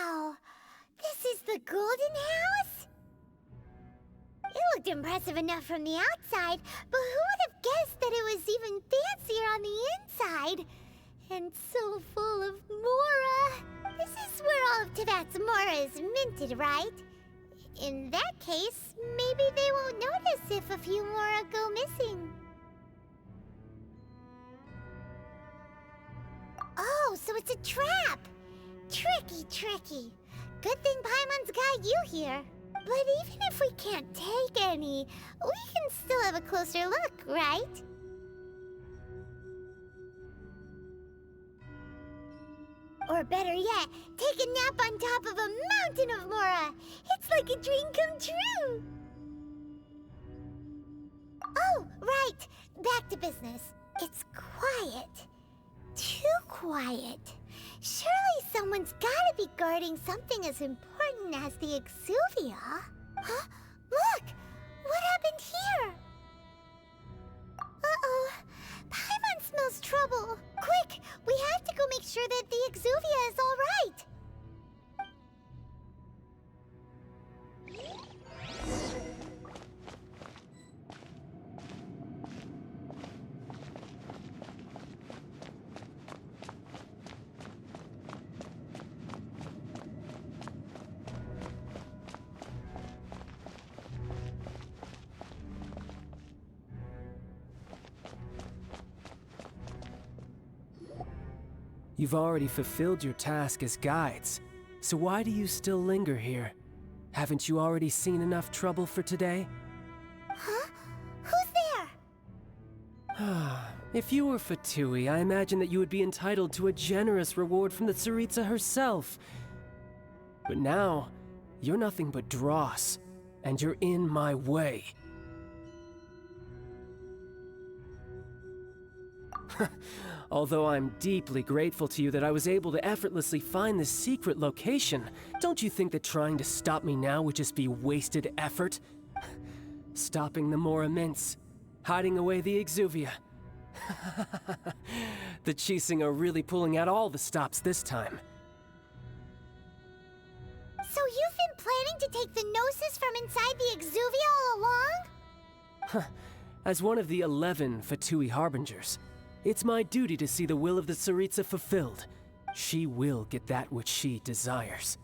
Wow! This is the Golden House? It looked impressive enough from the outside, but who would have guessed that it was even fancier on the inside? And so full of Mora. This is where all of Teyvat's Mora is minted, right? In that case, maybe they won't notice if a few Mora go missing. Oh, so it's a trap! Tricky, tricky. Good thing Paimon's got you here. But even if we can't take any, we can still have a closer look, right? Or better yet, take a nap on top of a mountain of Mora. It's like a dream come true. Oh, right. Back to business. It's quiet. Too quiet. Surely someone's gotta be guarding something as important as the Exuvia. Huh? Look! What happened here? Uh-oh. Paimon smells trouble. Quick! We have to go make sure that the Exuvia is all right. You've already fulfilled your task as guides, so why do you still linger here? Haven't you already seen enough trouble for today? Huh? Who's there? If you were Fatui, I imagine that you would be entitled to a generous reward from the Tsaritsa herself. But now, you're nothing but dross, and you're in my way. Although I'm deeply grateful to you that I was able to effortlessly find this secret location, don't you think that trying to stop me now would just be wasted effort? Stopping the Mora Mints, hiding away the Exuvia. The Chising are really pulling out all the stops this time. So you've been planning to take the Gnosis from inside the Exuvia all along? As one of the 11 Fatui Harbingers, it's my duty to see the will of the Tsaritsa fulfilled. She will get that which she desires.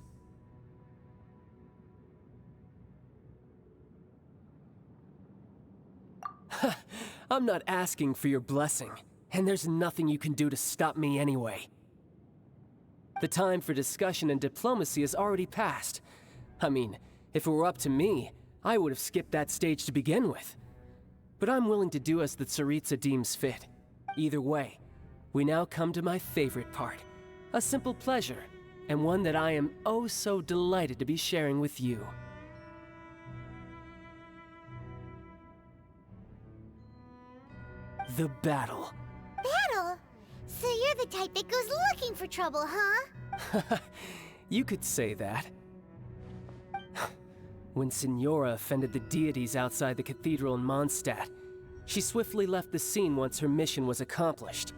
I'm not asking for your blessing, and there's nothing you can do to stop me anyway. The time for discussion and diplomacy has already passed. I mean, if it were up to me, I would have skipped that stage to begin with. But I'm willing to do as the Tsaritsa deems fit. Either way, we now come to my favorite part. A simple pleasure, and one that I am oh so delighted to be sharing with you. The battle. Battle? So you're the type that goes looking for trouble, huh? You could say that. When Signora offended the deities outside the cathedral in Mondstadt, she swiftly left the scene once her mission was accomplished.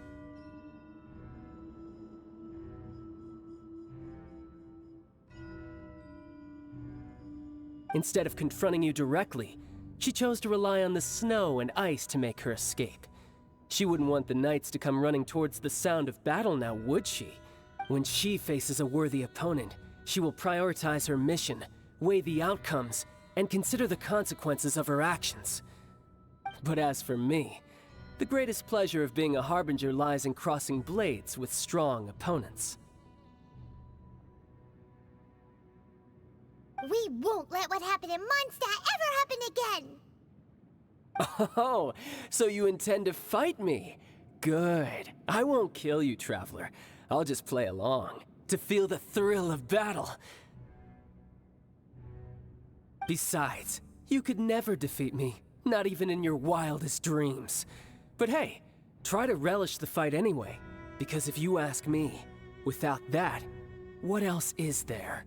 Instead of confronting you directly, she chose to rely on the snow and ice to make her escape. She wouldn't want the knights to come running towards the sound of battle now, would she? When she faces a worthy opponent, she will prioritize her mission, weigh the outcomes, and consider the consequences of her actions. But as for me, the greatest pleasure of being a harbinger lies in crossing blades with strong opponents. We won't let what happened in Mondstadt ever happen again! Oh, so you intend to fight me? Good. I won't kill you, Traveler. I'll just play along, to feel the thrill of battle. Besides, you could never defeat me, not even in your wildest dreams. But hey, try to relish the fight anyway, because if you ask me, without that, what else is there?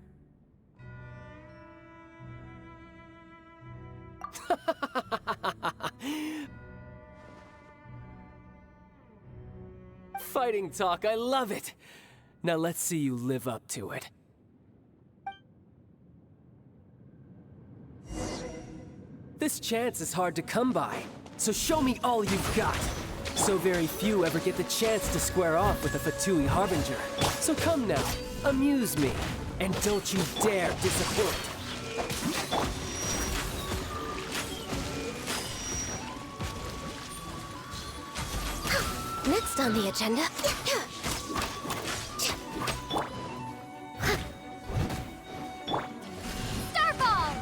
Fighting talk, I love it! Now let's see you live up to it. This chance is hard to come by, so show me all you've got. So very few ever get the chance to square off with a Fatui Harbinger. So come now, amuse me, and don't you dare disappoint. Next on the agenda... Starball!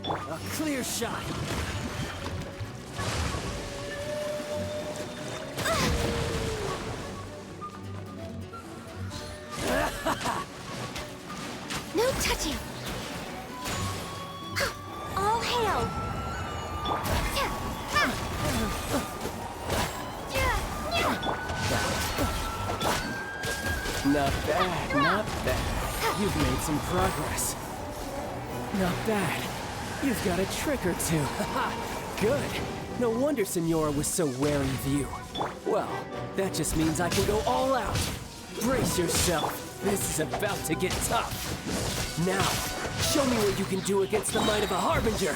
A clear shot. No touching! All hail! Not bad, not bad. You've made some progress. Not bad. You've got a trick or two. Good. No wonder Signora was so wary of you. Well, that just means I can go all out. Brace yourself. This is about to get tough. Now, show me what you can do against the might of a Harbinger.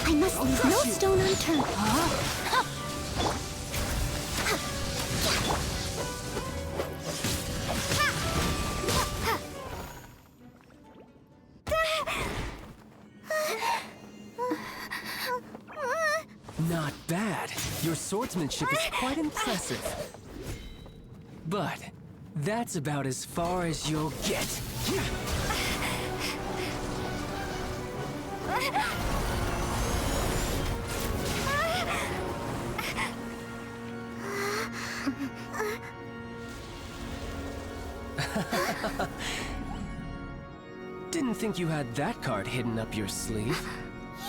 I must leave no stone unturned. Not bad. Your swordsmanship is quite impressive. But that's about as far as you'll get. Didn't think you had that card hidden up your sleeve.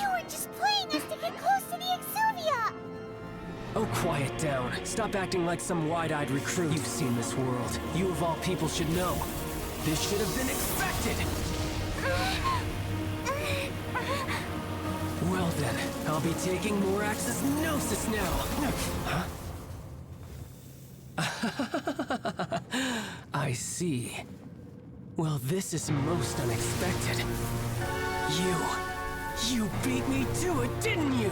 You were just playing us to get close to the Exuvia! Oh, quiet down. Stop acting like some wide-eyed recruit. You've seen this world. You of all people should know. This should have been expected! Well then, I'll be taking Morax's Gnosis now! Huh? I see. Well, this is most unexpected. You beat me to it, didn't you?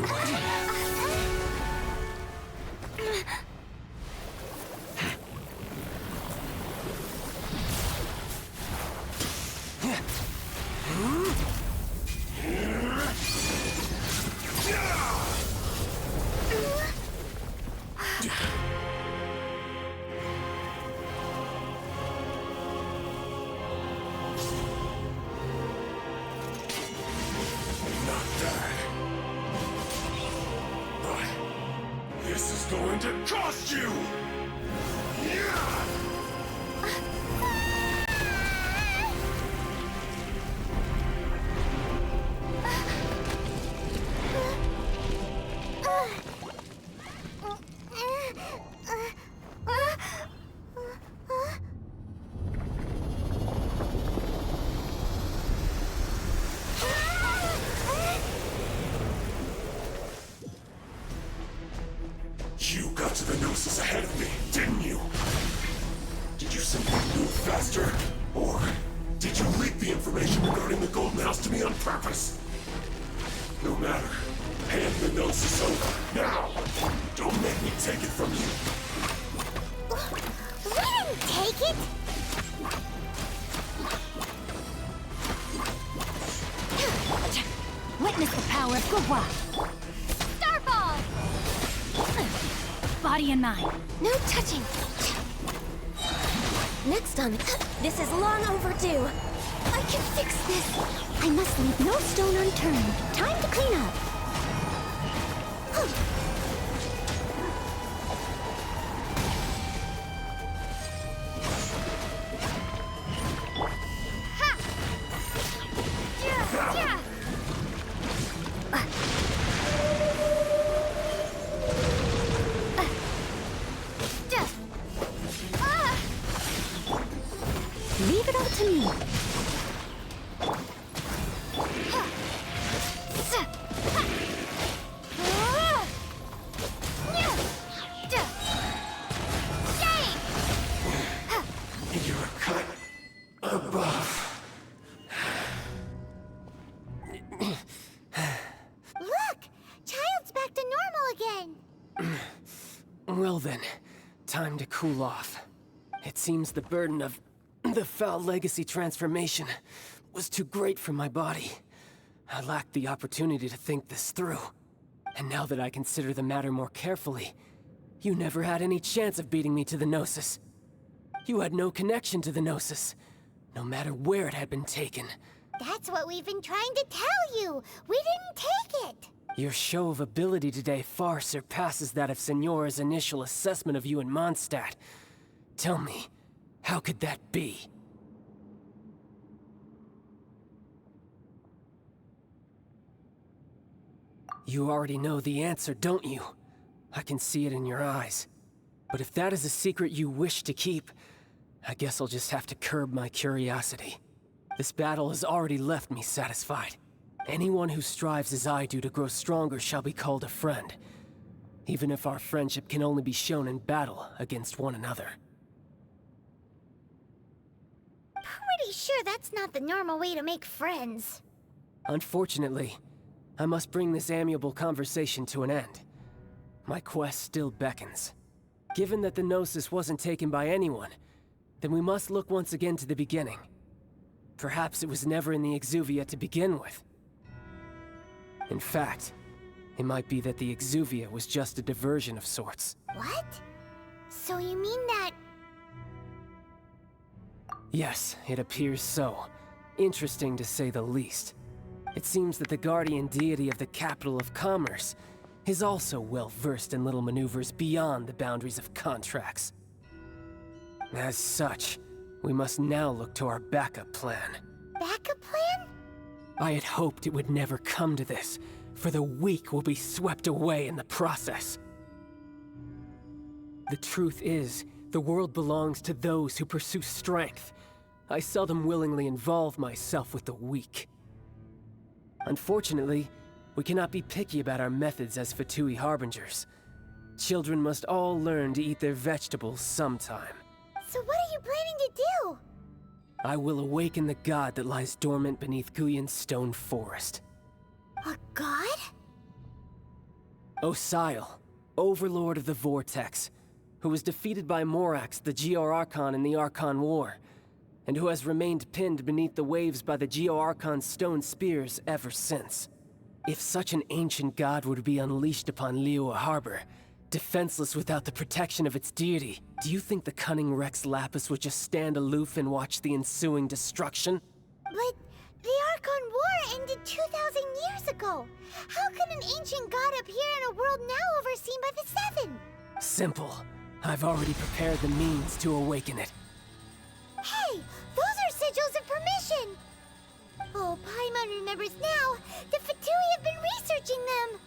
going to cost you! Yeah! You got to the Gnosis ahead of me, didn't you? Did you simply move faster? Or did you leak the information regarding the Golden House to me on purpose? No matter. Hand the Gnosis over, now! Don't make me take it from you. We didn't take it! Witness the power of Gugwa! Starball! Body and mind. No touching! Next on... This is long overdue. I can fix this. I must leave no stone unturned. Time to clean up. Leave it all to me. You're a cut above. Look! Child's back to normal again! Well then, time to cool off. It seems the burden of the foul legacy transformation was too great for my body. I lacked the opportunity to think this through. And now that I consider the matter more carefully, you never had any chance of beating me to the Gnosis. You had no connection to the Gnosis, no matter where it had been taken. That's what we've been trying to tell you! We didn't take it! Your show of ability today far surpasses that of Signora's initial assessment of you in Mondstadt. Tell me, how could that be? You already know the answer, don't you? I can see it in your eyes. But if that is a secret you wish to keep, I guess I'll just have to curb my curiosity. This battle has already left me satisfied. Anyone who strives as I do to grow stronger shall be called a friend, even if our friendship can only be shown in battle against one another. Pretty sure that's not the normal way to make friends. Unfortunately, I must bring this amiable conversation to an end. My quest still beckons. Given that the Gnosis wasn't taken by anyone, then we must look once again to the beginning. Perhaps it was never in the Exuvia to begin with. In fact, it might be that the Exuvia was just a diversion of sorts. What? So you mean that... Yes, it appears so. Interesting to say the least. It seems that the guardian deity of the capital of commerce is also well-versed in little maneuvers beyond the boundaries of contracts. As such, we must now look to our backup plan. backup plan? I had hoped it would never come to this, for the weak will be swept away in the process. The truth is, the world belongs to those who pursue strength. I seldom willingly involve myself with the weak. Unfortunately, we cannot be picky about our methods as Fatui Harbingers. Children must all learn to eat their vegetables sometime. So what are you planning to do? I will awaken the god that lies dormant beneath Guyon's stone forest. A god? Osial, overlord of the Vortex, who was defeated by Morax, the Geo-Archon in the Archon War, and who has remained pinned beneath the waves by the Geo-Archon's stone spears ever since. If such an ancient god were to be unleashed upon Liyue Harbor, defenseless without the protection of its deity, do you think the cunning Rex Lapis would just stand aloof and watch the ensuing destruction? But the Archon War ended 2,000 years ago. How can an ancient god appear in a world now overseen by the Seven? Simple. I've already prepared the means to awaken it. Hey, those are sigils of permission! Oh, Paimon remembers now. The Fatui have been researching them!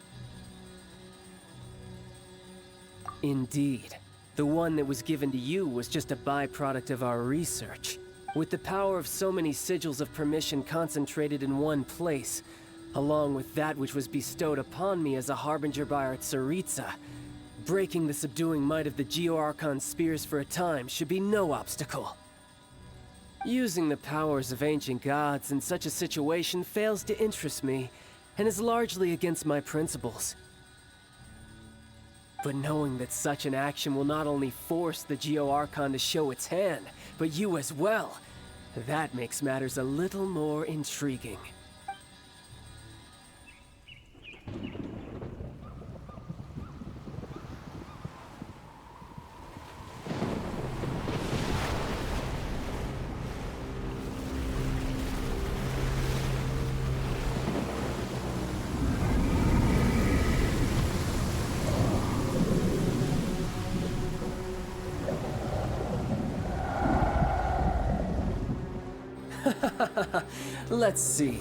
Indeed. The one that was given to you was just a byproduct of our research. With the power of so many sigils of permission concentrated in one place, along with that which was bestowed upon me as a harbinger by our Tsaritsa, breaking the subduing might of the Geo-Archon spears for a time should be no obstacle. Using the powers of ancient gods in such a situation fails to interest me, and is largely against my principles. But knowing that such an action will not only force the Geo-Archon to show its hand, but you as well, that makes matters a little more intriguing. Let's see.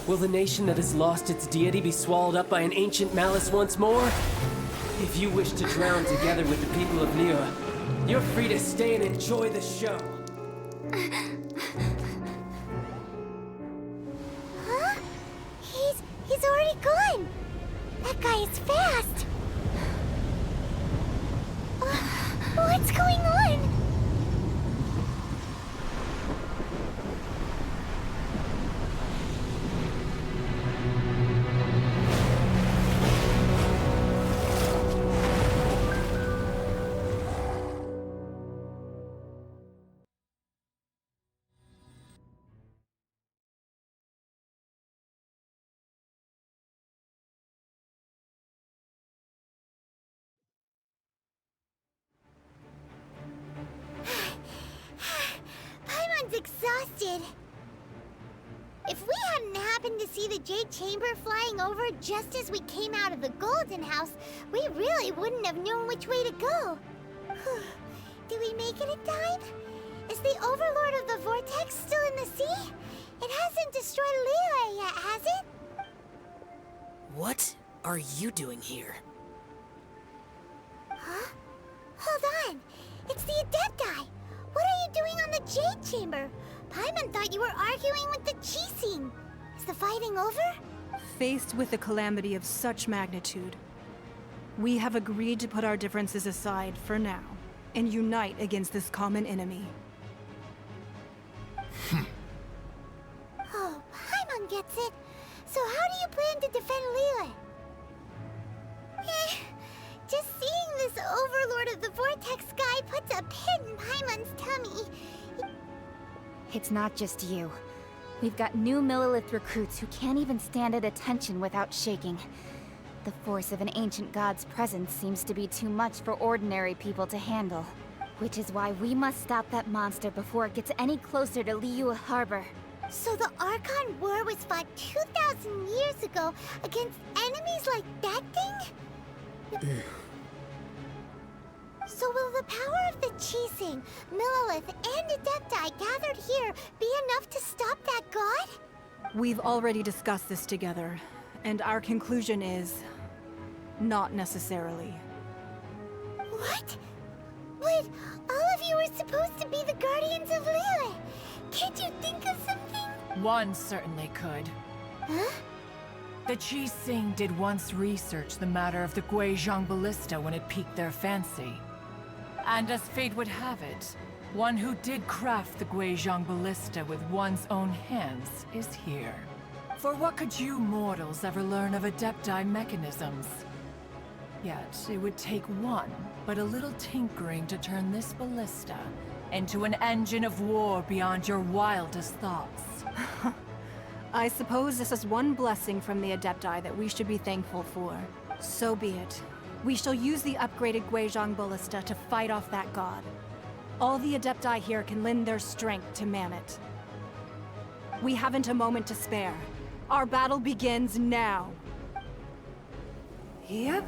Will the nation that has lost its deity be swallowed up by an ancient malice once more? If you wish to drown together with the people of Liyue, you're free to stay and enjoy the show. Huh? He's already gone! That guy is fast! What's going on? Paimon's exhausted. If we hadn't happened to see the Jade Chamber flying over just as we came out of the Golden House, we really wouldn't have known which way to go. Did we make it in time? Is the Overlord of the Vortex still in the sea? It hasn't destroyed Liyue yet, has it? What are you doing here? Huh? Hold on. It's the Adepti. What are you doing on the Jade Chamber? Paimon thought you were arguing with the Chising. Is the fighting over? Faced with a calamity of such magnitude, we have agreed to put our differences aside for now and unite against this common enemy. Oh, Paimon gets it. So how do you plan to defend Liyue? Just seeing this Overlord of the Vortex guy puts a pit in Paimon's tummy. It's not just you. We've got new Millilith recruits who can't even stand at attention without shaking. The force of an ancient god's presence seems to be too much for ordinary people to handle. Which is why we must stop that monster before it gets any closer to Liyue Harbor. So the Archon War was fought 2,000 years ago against enemies like that thing? So will the power of the Chising, Millilith, and Adepti gathered here be enough to stop that god? We've already discussed this together, and our conclusion is... not necessarily. What? But all of you were supposed to be the Guardians of Liyue. Can't you think of something? One certainly could. Huh? The Chising did once research the matter of the Guizhong Ballista when it piqued their fancy. And as fate would have it, one who did craft the Guizhong Ballista with one's own hands is here. For what could you mortals ever learn of Adepti mechanisms? Yet, it would take one, but a little tinkering to turn this ballista into an engine of war beyond your wildest thoughts. I suppose this is one blessing from the Adepti that we should be thankful for. So be it. We shall use the upgraded Guizhong Ballista to fight off that god. All the Adepti here can lend their strength to man it. We haven't a moment to spare. Our battle begins now. Yep.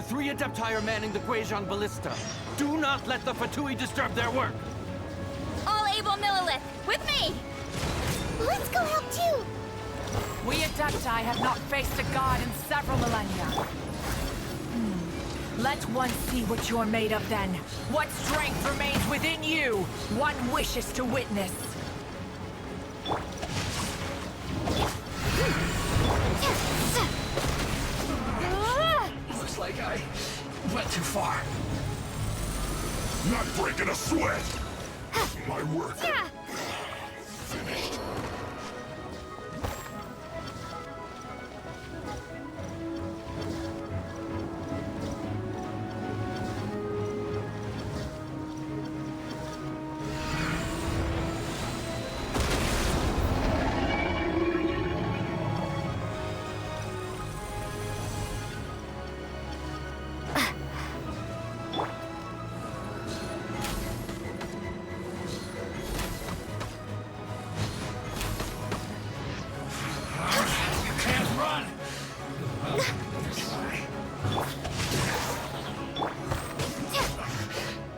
3 Adepti are manning the Guizhong Ballista. Do not let the Fatui disturb their work! All able Millilith, with me! Let's go help too! We Adepti have not faced a god in several millennia. Let one see what you're made of then. What strength remains within you? One wishes to witness. Looks like I went too far. Not breaking a sweat! My work. Finished.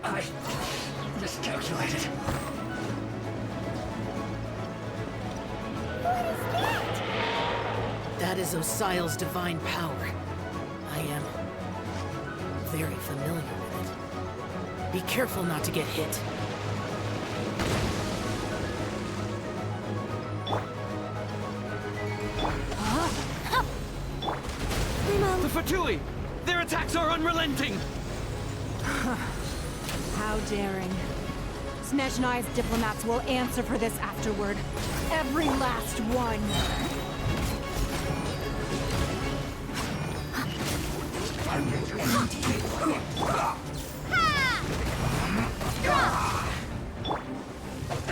I miscalculated. That is Osial's divine power. I am very familiar with it. Be careful not to get hit. The Fatui! Their attacks are unrelenting! How daring. Snezhnai's diplomats will answer for this afterward. Every last one.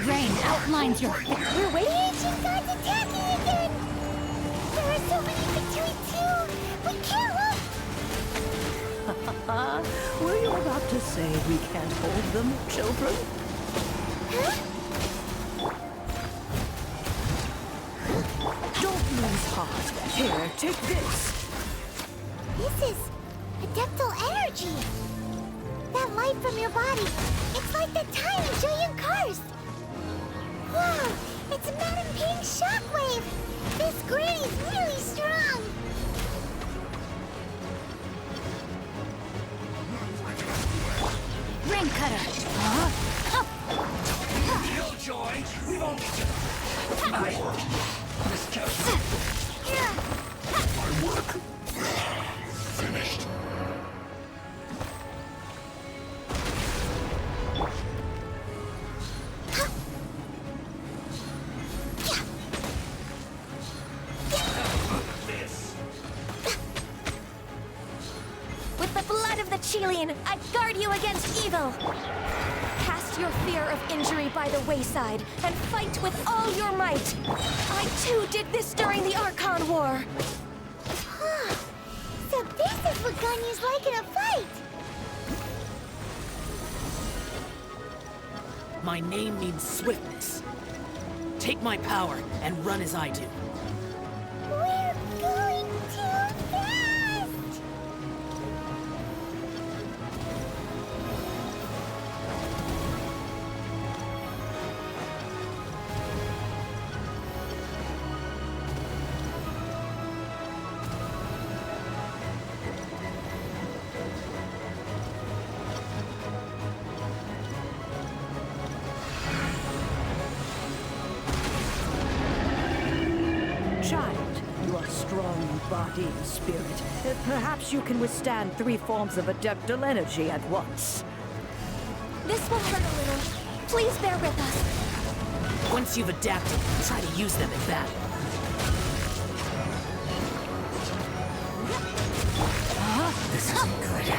Rain outlines your... We're waiting! Ancient gods attacking again! There are so many between too! We can't look! Were you about to say we can't hold them, children? Huh? Don't lose heart. Here, take this. This is adeptal energy! That light from your body, it's like the tiny Julian cars! Whoa! It's Madame Ping's shockwave! This granny's really strong! Rain cutter! Killjoy! We won't get you! I miscalculated. My work. Finished. With the blood of the Chiled, I guard you against evil! Cast your fear of injury by the wayside, and fight with all your might! I too did this during the Archon War! So this is what Ganyu's like in a fight! My name means swiftness. Take my power and run as I do. We're going too fast! Child, you are strong in body and spirit. Perhaps you can withstand 3 forms of adeptal energy at once. This will hurt a little. Please bear with us. Once you've adapted, try to use them in battle. This isn't good.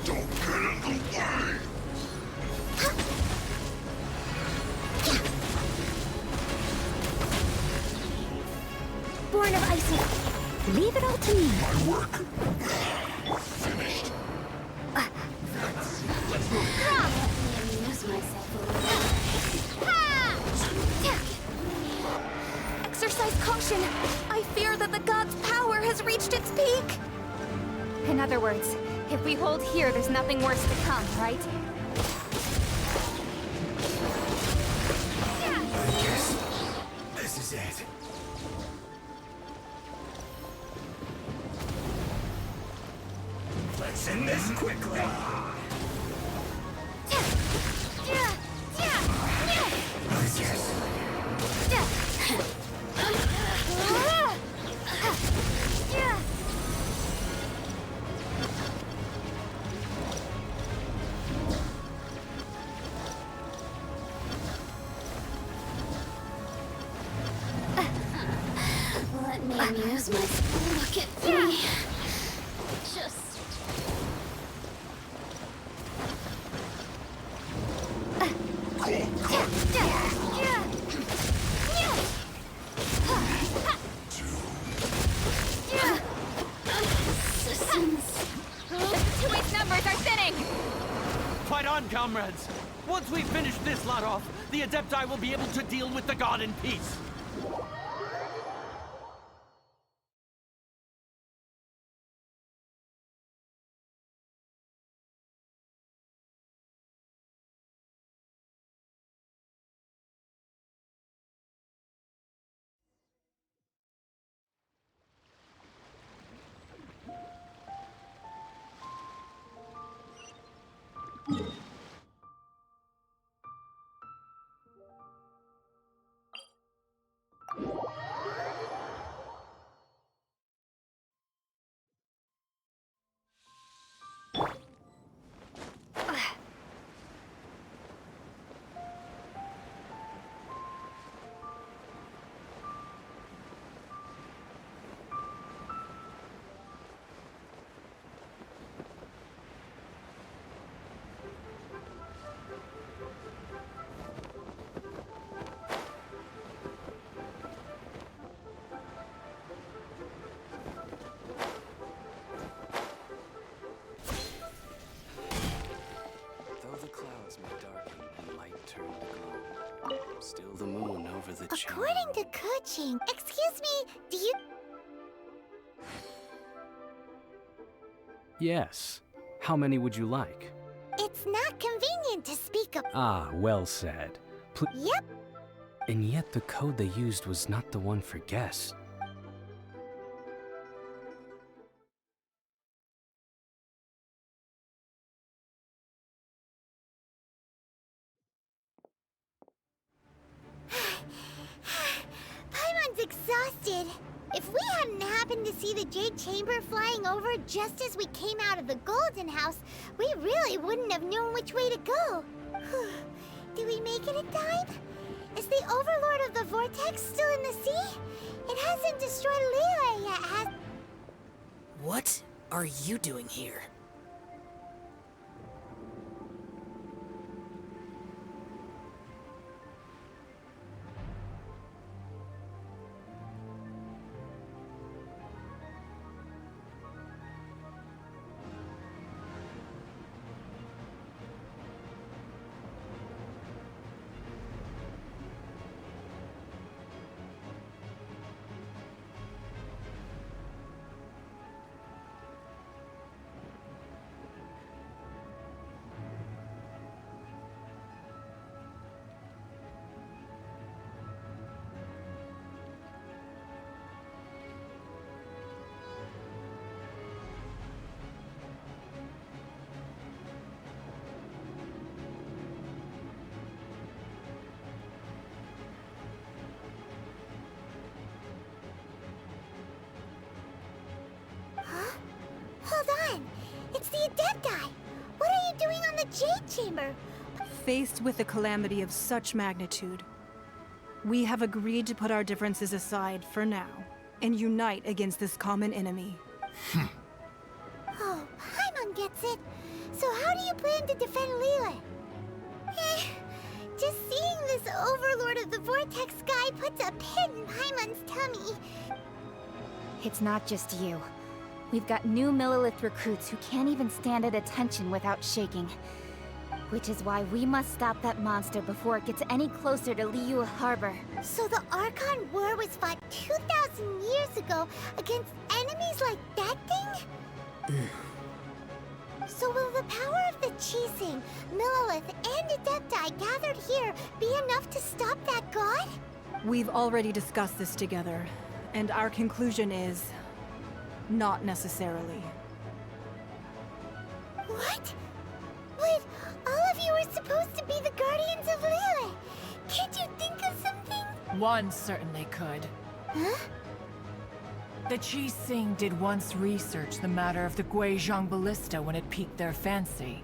Don't get in the way! Born of Icy, leave it all to me. My work. Finished. Let me amuse myself a little. exercise caution. I fear that the god's power has reached its peak. In other words, if we hold here, there's nothing worse to come, right? I guess this is it. Let's end this quickly. Let me amuse myself. Look at me. Just... Two-week numbers are thinning! Fight on, comrades! Once we finish this lot off, the Adepti will be able to deal with the god in peace. Still the moon over the channel. According to Kuching, excuse me, do you... Yes. How many would you like? It's not convenient to speak of... Ah, well said. Yep. And yet the code they used was not the one for guess. Paimon's exhausted. If we hadn't happened to see the Jade Chamber flying over just as we came out of the Golden House, we really wouldn't have known which way to go. Do we make it in time? Is the Overlord of the Vortex still in the sea? It hasn't destroyed Liyue yet, has... What are you doing here? Hold on! It's the Adepti! What are you doing on the Jade Chamber? Faced with a calamity of such magnitude, we have agreed to put our differences aside for now and unite against this common enemy. Oh, Paimon gets it. So how do you plan to defend Liyue? Just seeing this Overlord of the Vortex guy puts a pit in Paimon's tummy. It's not just you. We've got new Millilith recruits who can't even stand at attention without shaking. Which is why we must stop that monster before it gets any closer to Liyue Harbor. So the Archon War was fought 2,000 years ago against enemies like that thing? So will the power of the Chising, Millelith, and Adepti gathered here be enough to stop that god? We've already discussed this together, and our conclusion is... not necessarily. What? But all of you were supposed to be the Guardians of Liyue. Can't you think of something? One certainly could. Huh? The Chising did once research the matter of the Guizhong Ballista when it piqued their fancy.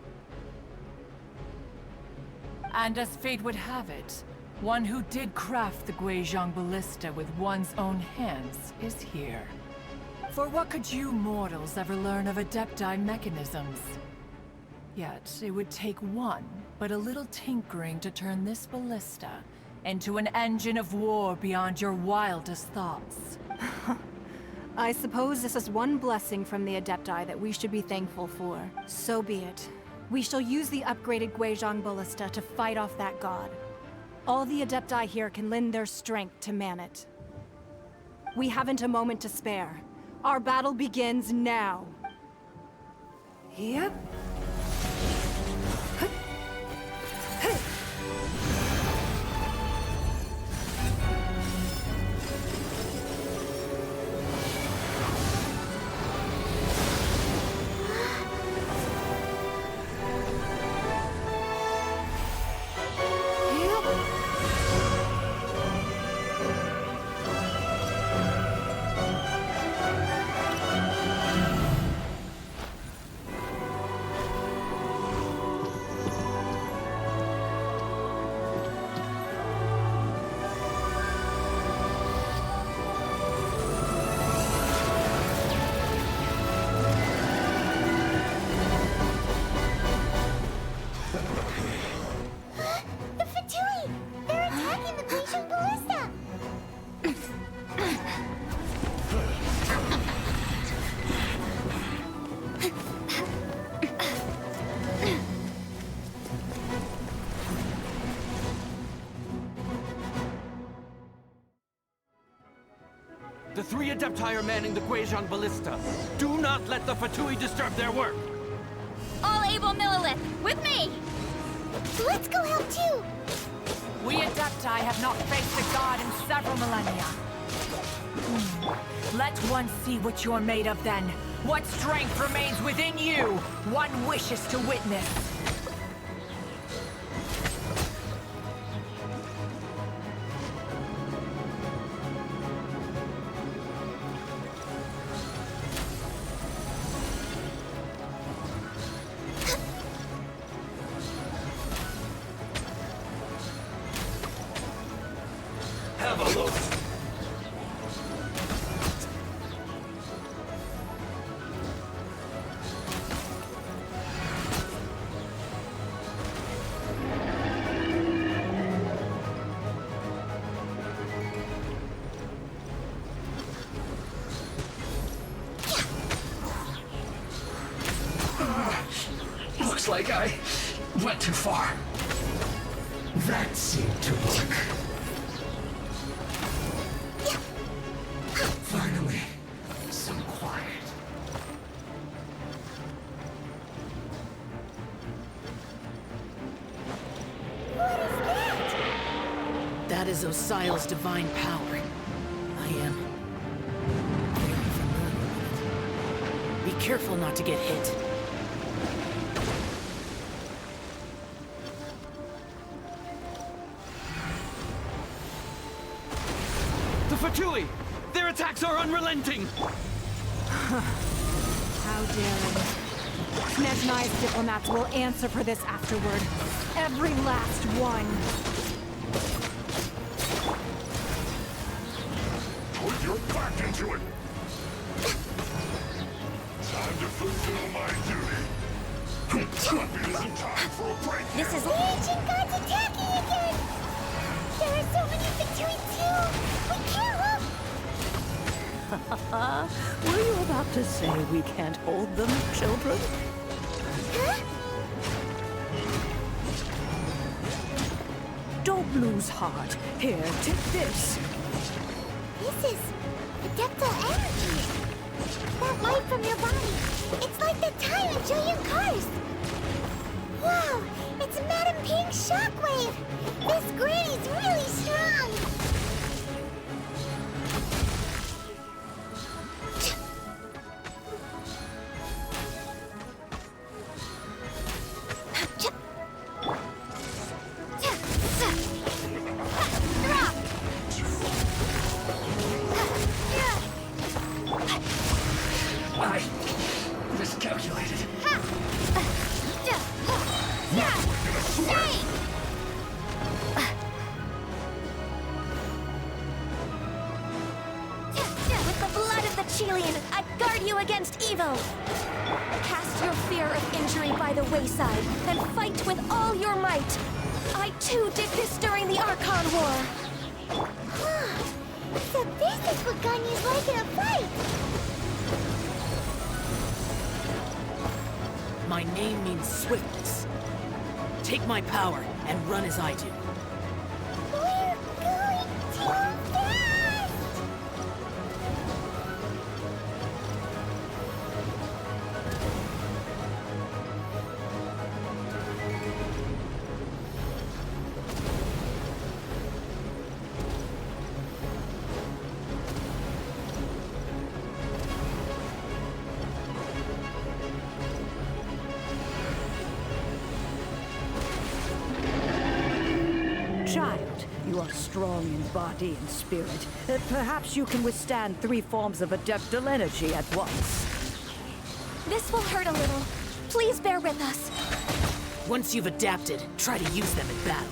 And as fate would have it, one who did craft the Guizhong Ballista with one's own hands is here. For what could you mortals ever learn of Adepti mechanisms? Yet, it would take one, but a little tinkering to turn this ballista into an engine of war beyond your wildest thoughts. I suppose this is one blessing from the Adepti that we should be thankful for. So be it. We shall use the upgraded Guizhong Ballista to fight off that god. All the Adepti here can lend their strength to man it. We haven't a moment to spare. Our battle begins now. Yep. The Fatui! They're attacking the Guizhong Ballista! The three Adepti are manning the Guizhong Ballista. Do not let the Fatui disturb their work! All able Millelith, with me! Let's go help too! We Adepti have not faced a god in several millennia. Let one see what you're made of then. What strength remains within you, one wishes to witness. Have a look. Looks like I went too far. That seemed to work. Finally, some quiet. That is Osial's divine power. I am very familiar with it. Be careful not to get hit. The Fatui! Their attacks are unrelenting! How daring. Snezhnai's diplomats will answer for this afterward. Every last one. Put your back into it! Time to fulfill my duty. Maybe isn't time for a break. This is the ancient gods attacking again! There are so many Fatui too! We can't look! Were you about to say we can't hold them, children? Huh? lose heart. Here, take this. This is Adeptal energy. That light from your body. It's like the time of Julian Karst. Wow, it's Madam Pink's shockwave. This granny's really strong. I miscalculated. With the blood of the Chiled, I guard you against evil. Cast your fear of injury by the wayside, and fight with all your might. I too did this during the Archon War. So this is what Ganya's like in a fight. My name means swiftness. Take my power and run as I do. We're going too fast! Child, you are strong in body and spirit. Perhaps you can withstand 3 forms of Adeptal energy at once. This will hurt a little. Please bear with us. Once you've adapted, try to use them in battle.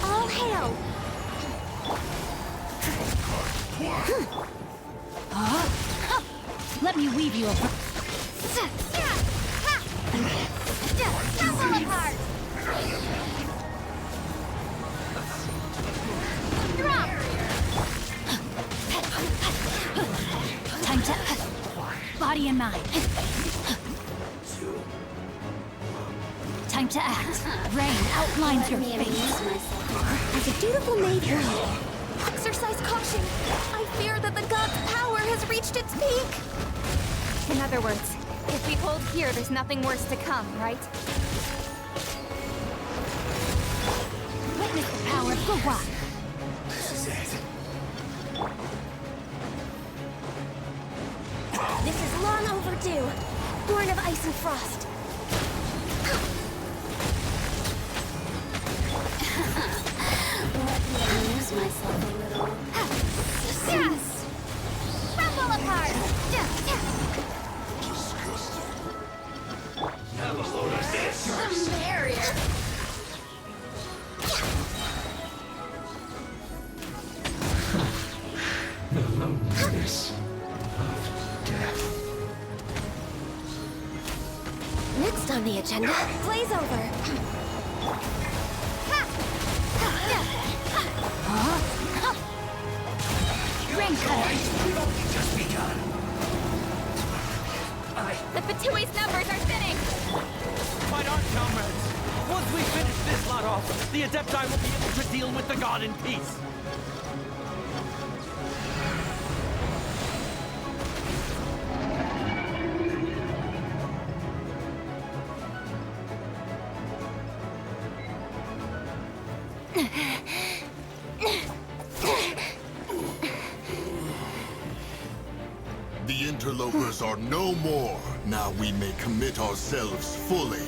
All hail! Let me weave you a... Tumble apart! Drop! Time to... Body and mind. Time to act. Rain outlines your face. As a dutiful maid would, exercise caution. I fear that the god's power has reached its peak. In other words, if we hold here, there's nothing worse to come, right? Witness the power of Gwa. This is long overdue. Born of ice and frost. Let me amuse myself a little. Yes! Crumble apart! Have a load of this. The barrier! The loneliness of death. Next on the agenda, Blaze over. Rain cutter. We've only just begun. The Fatui's numbers are thinning. Fight on, comrades! Once we finish this lot off, the Adepti will be able to deal with the god in peace. The interlopers are no more. Now we may commit ourselves fully.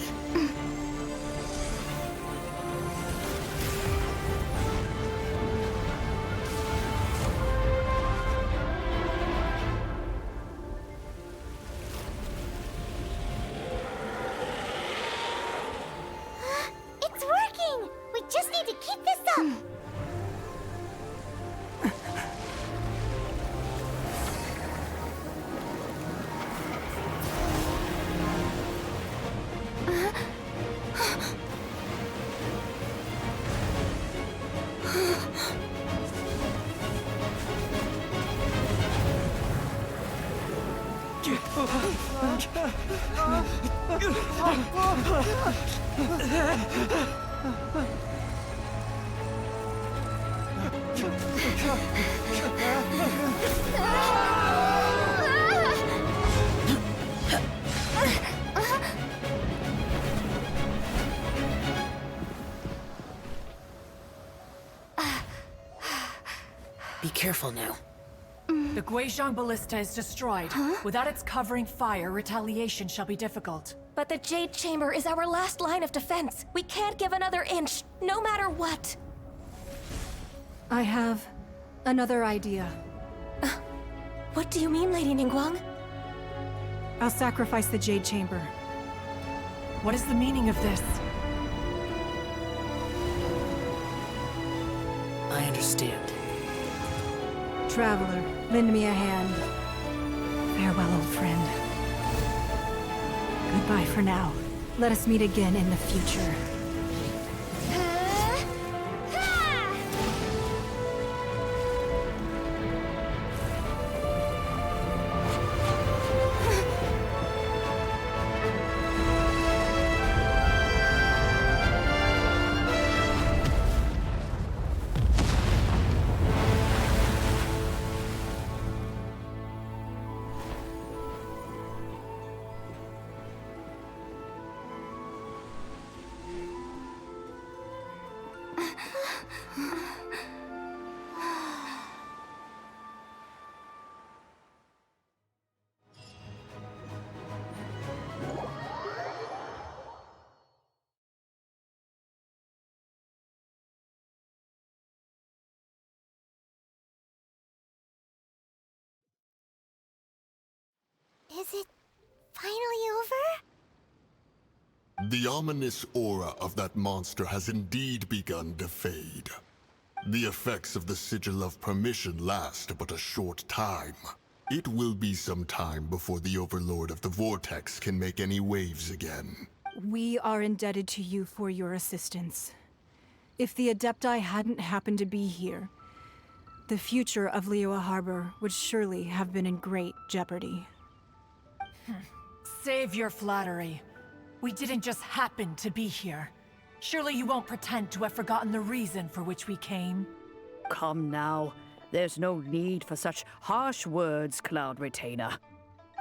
It's working! We just need to keep this up! Be careful now. The Guizhong Ballista is destroyed. Without its covering fire, retaliation shall be difficult. But the Jade Chamber is our last line of defense. We can't give another inch, no matter what. I have another idea. What do you mean, Lady Ningguang? I'll sacrifice the Jade Chamber. What is the meaning of this? I understand. Traveler, lend me a hand. Farewell, old friend. Goodbye for now. Let us meet again in the future. Is it finally over? The ominous aura of that monster has indeed begun to fade. The effects of the Sigil of Permission last but a short time. It will be some time before the Overlord of the Vortex can make any waves again. We are indebted to you for your assistance. If the Adepti hadn't happened to be here, the future of Liyue Harbor would surely have been in great jeopardy. Save your flattery. We didn't just happen to be here. Surely you won't pretend to have forgotten the reason for which we came. Come now. There's no need for such harsh words, Cloud Retainer.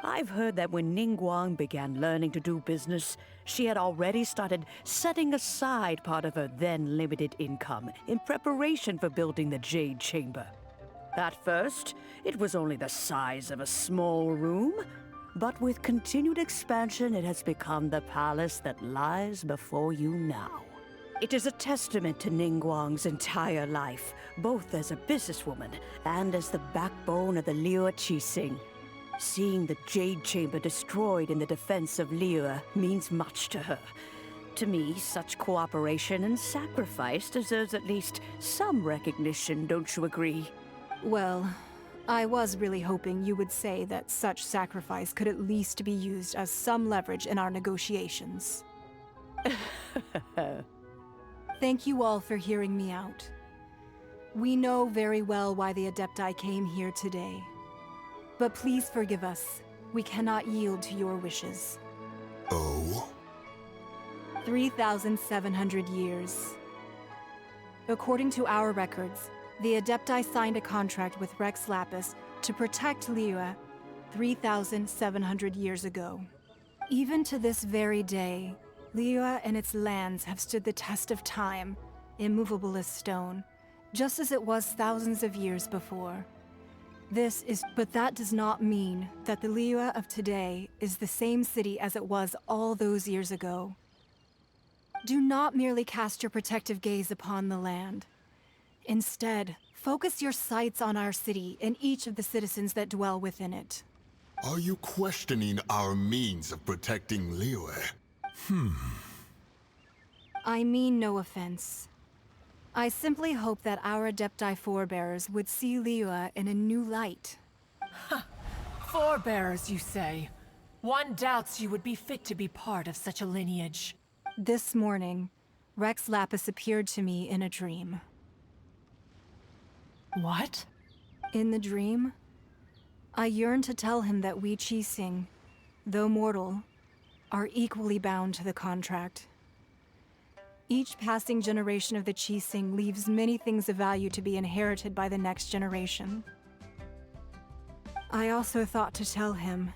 I've heard that when Ningguang began learning to do business, she had already started setting aside part of her then limited income in preparation for building the Jade Chamber. At first, it was only the size of a small room, but with continued expansion, it has become the palace that lies before you now. It is a testament to Ningguang's entire life, both as a businesswoman and as the backbone of the Liyue Qixing. Seeing the Jade Chamber destroyed in the defense of Liyue means much to her. To me, such cooperation and sacrifice deserves at least some recognition, don't you agree? Well, I was really hoping you would say that such sacrifice could at least be used as some leverage in our negotiations. Thank you all for hearing me out. We know very well why the Adepti came here today. But please forgive us. We cannot yield to your wishes. Oh? 3,700 years. According to our records, the Adepti signed a contract with Rex Lapis to protect Liyue 3,700 years ago. Even to this very day, Liyue and its lands have stood the test of time, immovable as stone, just as it was thousands of years before. But that does not mean that the Liyue of today is the same city as it was all those years ago. Do not merely cast your protective gaze upon the land. Instead, focus your sights on our city and each of the citizens that dwell within it. Are you questioning our means of protecting Liyue? I mean no offense. I simply hope that our Adepti forebears would see Liyue in a new light. Forebears, you say? One doubts you would be fit to be part of such a lineage. This morning, Rex Lapis appeared to me in a dream. What? In the dream, I yearned to tell him that we Qixing though mortal, are equally bound to the contract. Each passing generation of the Qixing leaves many things of value to be inherited by the next generation. I also thought to tell him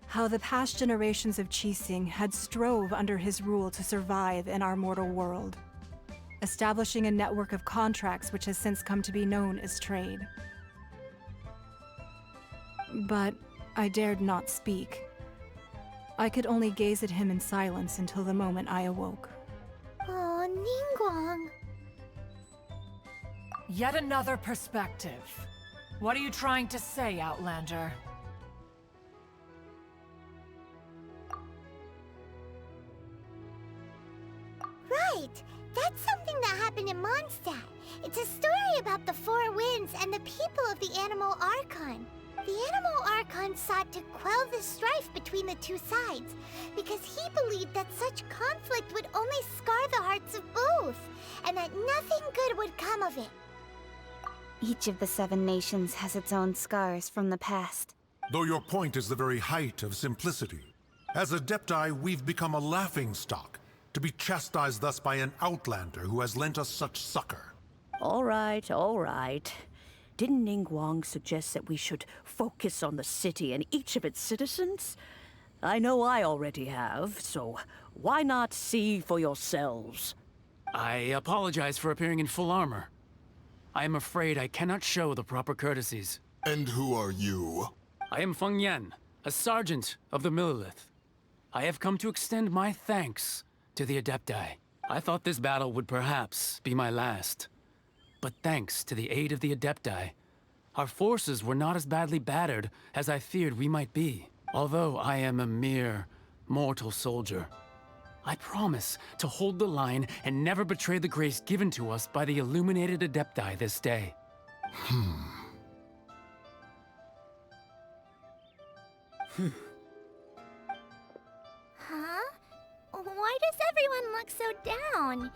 how the past generations of Qixing had strove under his rule to survive in our mortal world, establishing a network of contracts which has since come to be known as trade. But I dared not speak. I could only gaze at him in silence until the moment I awoke. Oh, Ningguang. Yet another perspective. What are you trying to say, Outlander? Right! That's something that happened in Mondstadt. It's a story about the Four Winds and the people of the Animal Archon. The Animal Archon sought to quell the strife between the two sides, because he believed that such conflict would only scar the hearts of both, and that nothing good would come of it. Each of the 7 nations has its own scars from the past. Though your point is the very height of simplicity. As Adepti, we've become a laughingstock, to be chastised thus by an outlander who has lent us such succor. All right, all right. Didn't Ningguang suggest that we should focus on the city and each of its citizens? I know I already have, so why not see for yourselves? I apologize for appearing in full armor. I am afraid I cannot show the proper courtesies. And who are you? I am Feng Yan, a sergeant of the Millelith. I have come to extend my thanks to the Adepti. I thought this battle would perhaps be my last. But thanks to the aid of the Adepti, our forces were not as badly battered as I feared we might be. Although I am a mere mortal soldier, I promise to hold the line and never betray the grace given to us by the illuminated Adepti this day. Huh? Why does everyone look so down?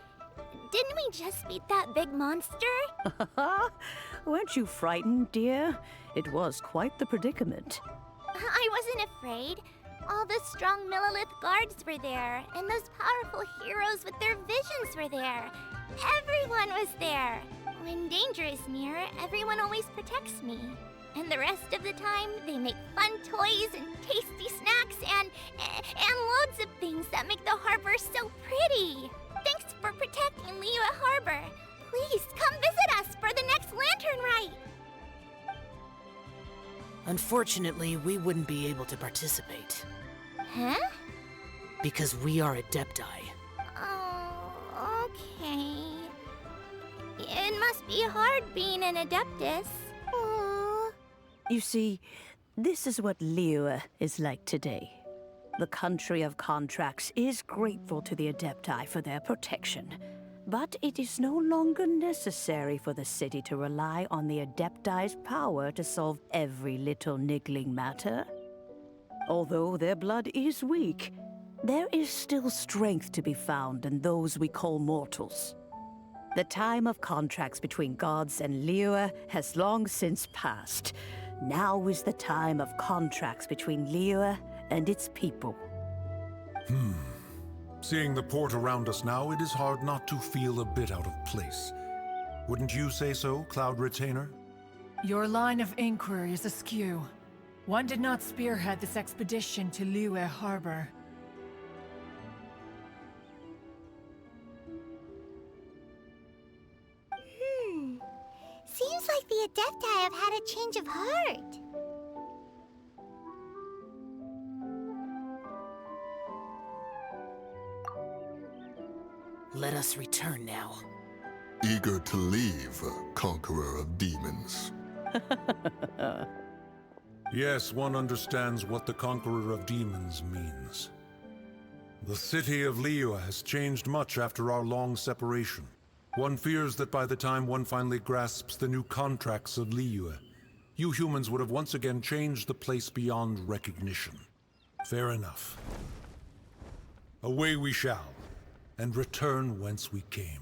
Didn't we just beat that big monster? Weren't you frightened, dear? It was quite the predicament. I wasn't afraid. All the strong Millelith guards were there, and those powerful heroes with their visions were there. Everyone was there. When danger is near, everyone always protects me. And the rest of the time, they make fun toys and tasty snacks and loads of things that make the harbor so pretty. Thanks for protecting Liyue Harbor. Please come visit us for the next lantern rite. Unfortunately, we wouldn't be able to participate. Huh? Because we are Adepti. Oh, okay. It must be hard being an Adeptus. Aww. You see, this is what Liyue is like today. The country of contracts is grateful to the Adepti for their protection, but it is no longer necessary for the city to rely on the Adepti's power to solve every little niggling matter. Although their blood is weak, there is still strength to be found in those we call mortals. The time of contracts between gods and Liyue has long since passed. Now is the time of contracts between Liyue and its people. Seeing the port around us now, it is hard not to feel a bit out of place. Wouldn't you say so, Cloud Retainer? Your line of inquiry is askew. One did not spearhead this expedition to Liyue Harbor. Seems like the Adepti have had a change of heart. Let us return now. Eager to leave, Conqueror of Demons. Yes, one understands what the Conqueror of Demons means. The city of Liyue has changed much after our long separation. One fears that by the time one finally grasps the new contracts of Liyue, you humans would have once again changed the place beyond recognition. Fair enough. Away we shall, and return whence we came.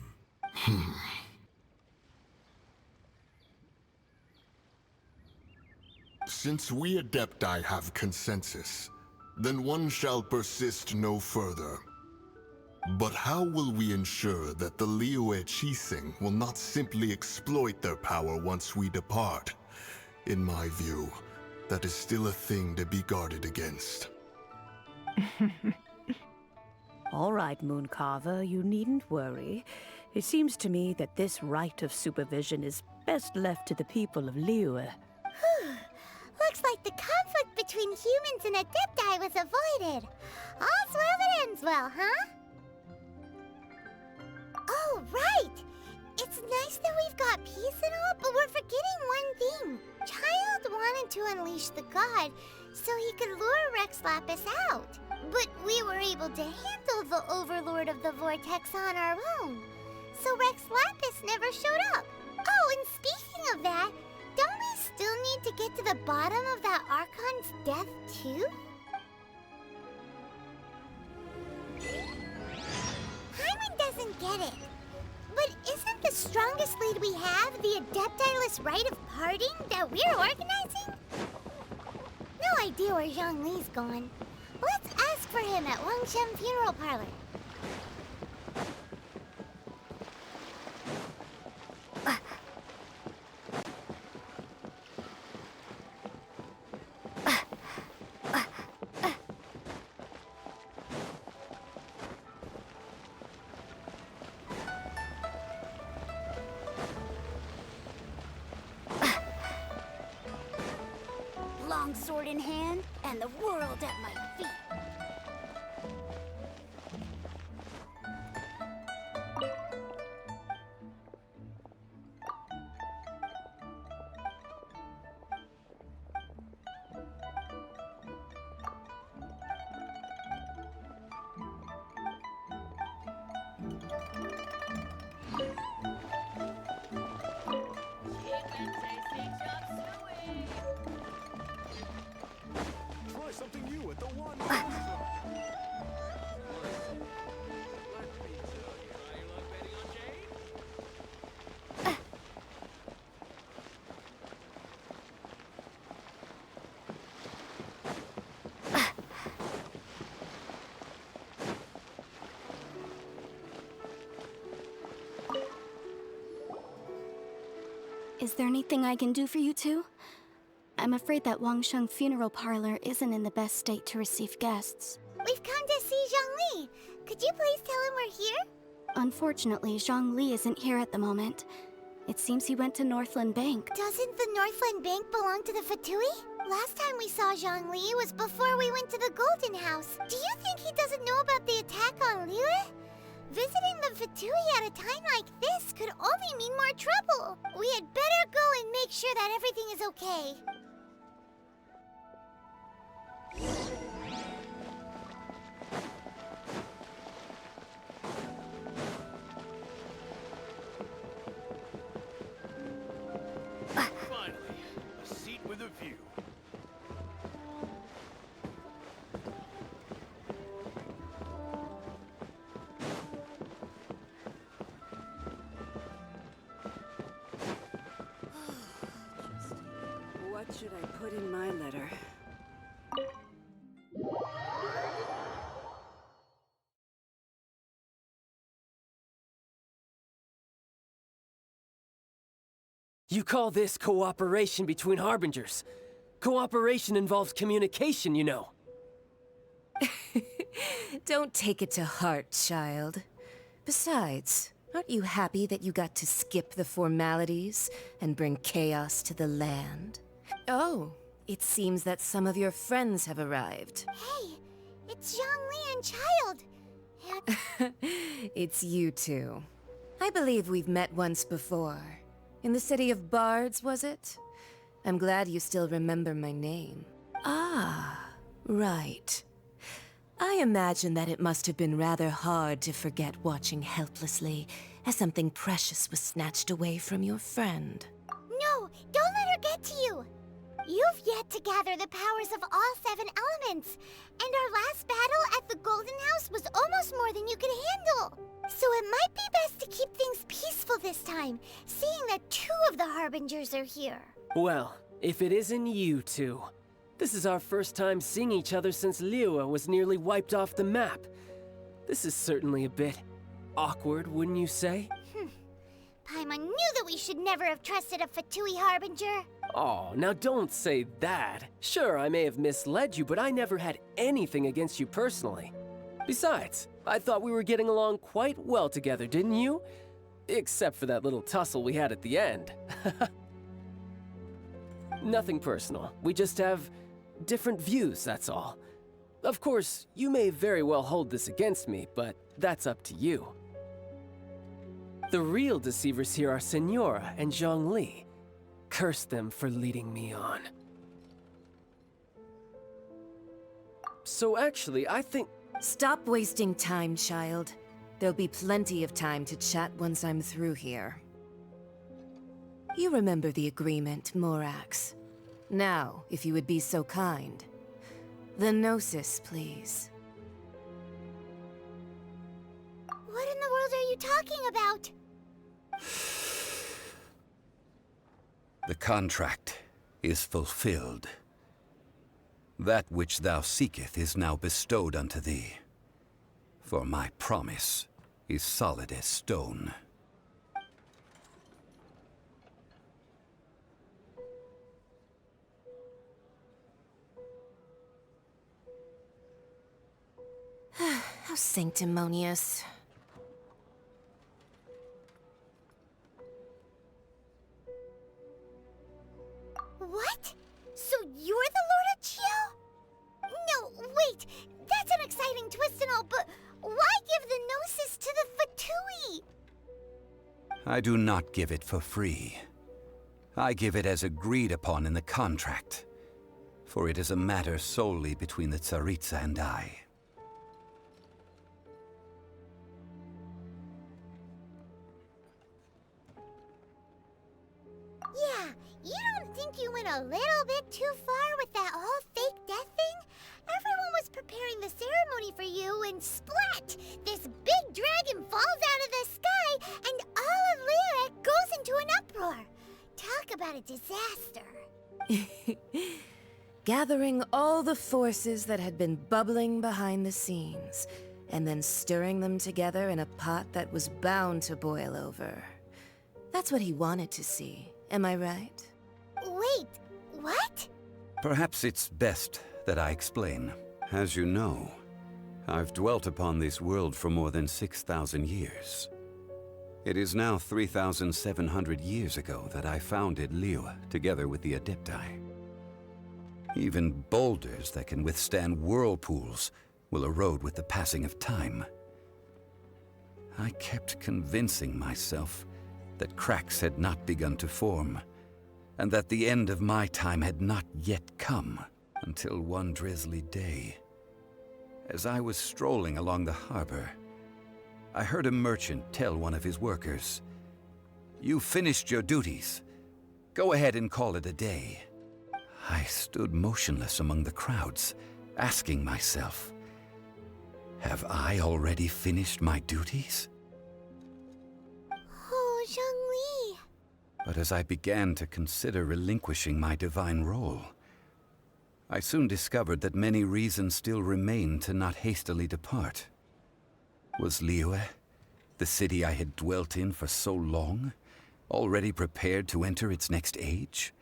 Since we Adepti have consensus, then one shall persist no further. But how will we ensure that the Liyue Qixing will not simply exploit their power once we depart? In my view, that is still a thing to be guarded against. All right, Mooncarver, you needn't worry. It seems to me that this right of supervision is best left to the people of Liyue. Looks like the conflict between humans and Adepti was avoided. All's well that ends well, huh? Oh, right! It's nice that we've got peace and all, but we're forgetting one thing. Chiled wanted to unleash the god so he could lure Rex Lapis out. But we were able to handle the Overlord of the Vortex on our own. So Rex Lapis never showed up. Oh, and speaking of that, don't we still need to get to the bottom of that Archon's death, too? Hyman doesn't get it. But isn't the strongest lead we have the Adepti-less rite of parting that we're organizing? No idea where Zhongli's gone. Let's ask for him at Wangshen Funeral Parlor. Long sword in hand, and the world at my feet. Try something new at the one. Is there anything I can do for you two? I'm afraid that Wangsheng Funeral Parlor isn't in the best state to receive guests. We've come to see Zhongli. Could you please tell him we're here? Unfortunately, Zhongli isn't here at the moment. It seems he went to Northland Bank. Doesn't the Northland Bank belong to the Fatui? Last time we saw Zhongli was before we went to the Golden House. Do you think he doesn't know about the attack on Liyue? Visiting the Fatui at a time like this could only mean more trouble. We had better go and make sure that everything is okay. Finally, a seat with a view. What should I put in my letter? You call this cooperation between Harbingers? Cooperation involves communication, you know. Don't take it to heart, child. Besides, aren't you happy that you got to skip the formalities and bring chaos to the land? Oh, it seems that some of your friends have arrived. Hey, it's Zhongli and Chiled. It's you two. I believe we've met once before. In the city of Bards, was it? I'm glad you still remember my name. Ah, right. I imagine that it must have been rather hard to forget watching helplessly as something precious was snatched away from your friend. No, don't let her get to you. You've yet to gather the powers of all 7 elements, and our last battle at the Golden House was almost more than you could handle. So it might be best to keep things peaceful this time, seeing that 2 of the Harbingers are here. Well, if it isn't you two, This is our first time seeing each other since Liyue was nearly wiped off the map. This is certainly a bit awkward, wouldn't you say? Paimon knew that we should never have trusted a Fatui Harbinger. Oh, now don't say that. Sure, I may have misled you, but I never had anything against you personally. Besides, I thought we were getting along quite well together, didn't you? Except for that little tussle we had at the end. Nothing personal. We just have different views, that's all. Of course, you may very well hold this against me, but that's up to you. The real deceivers here are Senora and Zhongli. Curse them for leading me on. So actually, I think... Stop wasting time, child. There'll be plenty of time to chat once I'm through here. You remember the agreement, Morax. Now, if you would be so kind. The Gnosis, please. What in the world are you talking about? The contract is fulfilled. That which thou seeketh is now bestowed unto thee. For my promise is solid as stone. How sanctimonious. What? So you're the Lord of Chiled? No, wait! That's an exciting twist and all, but why give the Gnosis to the Fatui? I do not give it for free. I give it as agreed upon in the contract, for it is a matter solely between the Tsaritsa and I. Yeah, you don't think you went a little bit too far with that whole fake death thing? Everyone was preparing the ceremony for you, and splat! This big dragon falls out of the sky, and all of Liyue goes into an uproar. Talk about a disaster. Gathering all the forces that had been bubbling behind the scenes, and then stirring them together in a pot that was bound to boil over. That's what he wanted to see, am I right? Wait, what? Perhaps it's best that I explain. As you know, I've dwelt upon this world for more than 6,000 years. It is now 3,700 years ago that I founded Liyue together with the Adepti. Even boulders that can withstand whirlpools will erode with the passing of time. I kept convincing myself that cracks had not begun to form, and that the end of my time had not yet come, until one drizzly day, as I was strolling along the harbor, I heard a merchant tell one of his workers, "You finished your duties. Go ahead and call it a day." I stood motionless among the crowds, asking myself, have I already finished my duties? Oh, Zhongli. But as I began to consider relinquishing my divine role, I soon discovered that many reasons still remained to not hastily depart. Was Liyue, the city I had dwelt in for so long, already prepared to enter its next age?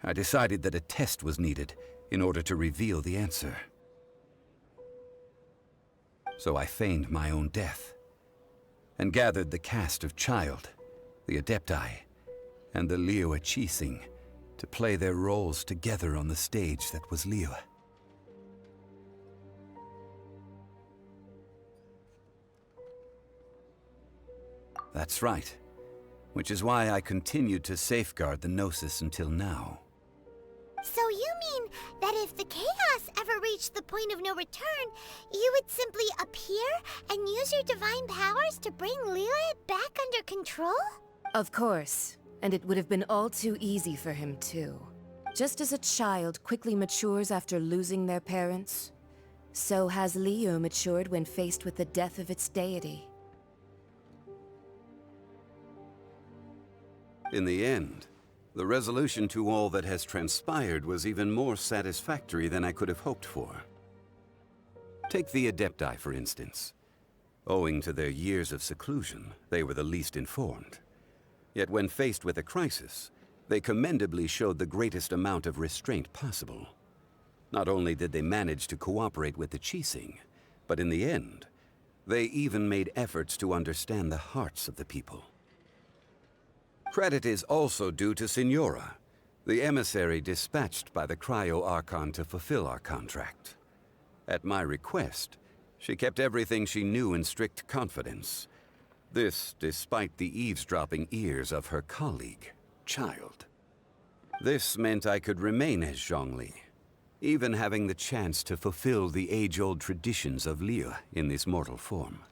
I decided that a test was needed in order to reveal the answer. So I feigned my own death, and gathered the cast of Chiled, the Adepti, and the Liyue Chising to play their roles together on the stage that was Liyue. That's right, which is why I continued to safeguard the Gnosis until now. So you mean that if the chaos ever reached the point of no return, you would simply appear and use your divine powers to bring Liyue back under control? Of course, and it would have been all too easy for him too. Just as a child quickly matures after losing their parents, so has Liyue matured when faced with the death of its deity. In the end, The resolution to all that has transpired was even more satisfactory than I could have hoped for. Take the Adepti, for instance. Owing to their years of seclusion, they were the least informed. Yet when faced with a crisis, they commendably showed the greatest amount of restraint possible. Not only did they manage to cooperate with the Chising, but in the end, they even made efforts to understand the hearts of the people. Credit is also due to Signora, the emissary dispatched by the Cryo Archon to fulfill our contract. At my request, she kept everything she knew in strict confidence. This despite the eavesdropping ears of her colleague, Chiled. This meant I could remain as Zhongli, even having the chance to fulfill the age-old traditions of Liyue in this mortal form.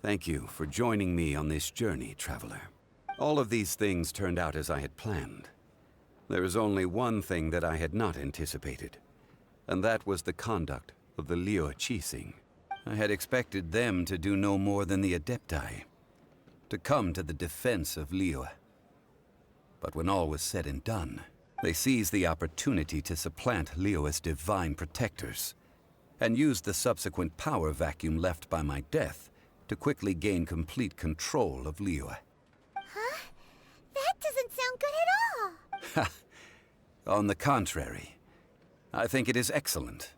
Thank you for joining me on this journey, Traveler. All of these things turned out as I had planned. There is only one thing that I had not anticipated, and that was the conduct of the Liyue Chising. I had expected them to do no more than the Adepti, to come to the defense of Liyue. But when all was said and done, they seized the opportunity to supplant Liyue as divine protectors, and used the subsequent power vacuum left by my death to quickly gain complete control of Liyue. Huh? That doesn't sound good at all. On the contrary, I think it is excellent.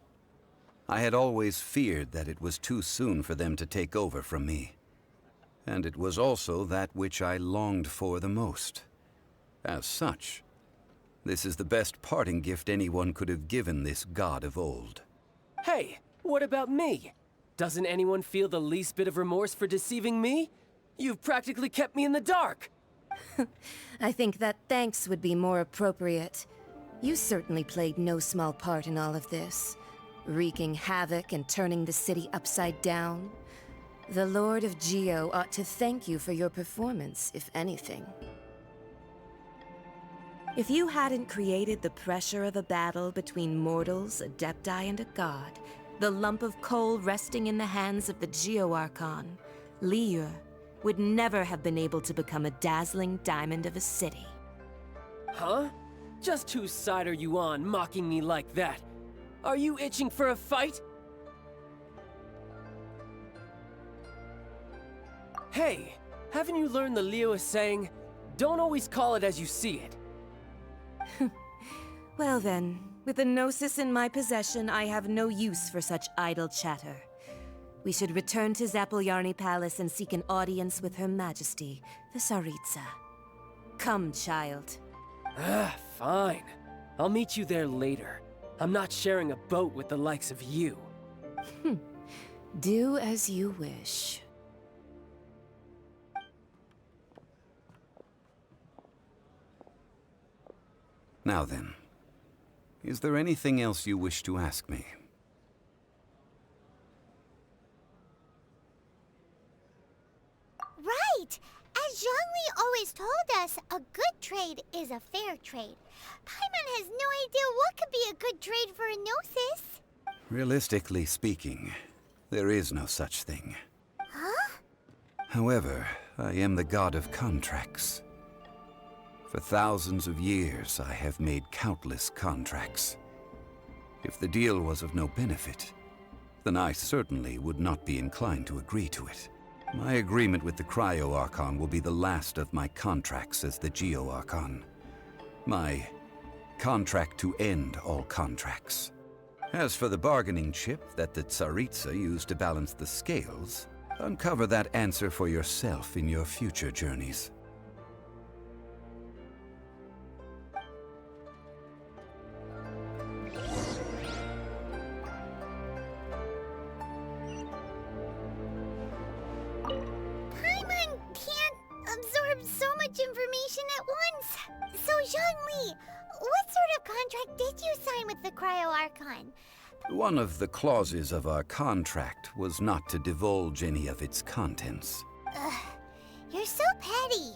I had always feared that it was too soon for them to take over from me. And it was also that which I longed for the most. As such, this is the best parting gift anyone could have given this god of old. Hey, what about me? Doesn't anyone feel the least bit of remorse for deceiving me? You've practically kept me in the dark! I think that thanks would be more appropriate. You certainly played no small part in all of this, wreaking havoc and turning the city upside down. The Lord of Geo ought to thank you for your performance, if anything. If you hadn't created the pressure of a battle between mortals, Adepti, and a god, the lump of coal resting in the hands of the Geo Archon, Liyue, would never have been able to become a dazzling diamond of a city. Huh? Just whose side are you on, mocking me like that? Are you itching for a fight? Hey, haven't you learned the Liyue saying, don't always call it as you see it? Well then, with the Gnosis in my possession, I have no use for such idle chatter. We should return to Zapoljarny Palace and seek an audience with Her Majesty, the Tsaritsa. Come, child. Fine. I'll meet you there later. I'm not sharing a boat with the likes of you. Do as you wish. Now then, is there anything else you wish to ask me? Right! As Zhongli always told us, a good trade is a fair trade. Paimon has no idea what could be a good trade for a Gnosis. Realistically speaking, there is no such thing. Huh? However, I am the god of contracts. For thousands of years, I have made countless contracts. If the deal was of no benefit, then I certainly would not be inclined to agree to it. My agreement with the Cryo Archon will be the last of my contracts as the Geo Archon. My contract to end all contracts. As for the bargaining chip that the Tsaritsa used to balance the scales, uncover that answer for yourself in your future journeys. Paimon can't absorb so much information at once. So, Zhongli, what sort of contract did you sign with the Cryo Archon? One of the clauses of our contract was not to divulge any of its contents. Ugh, you're so petty.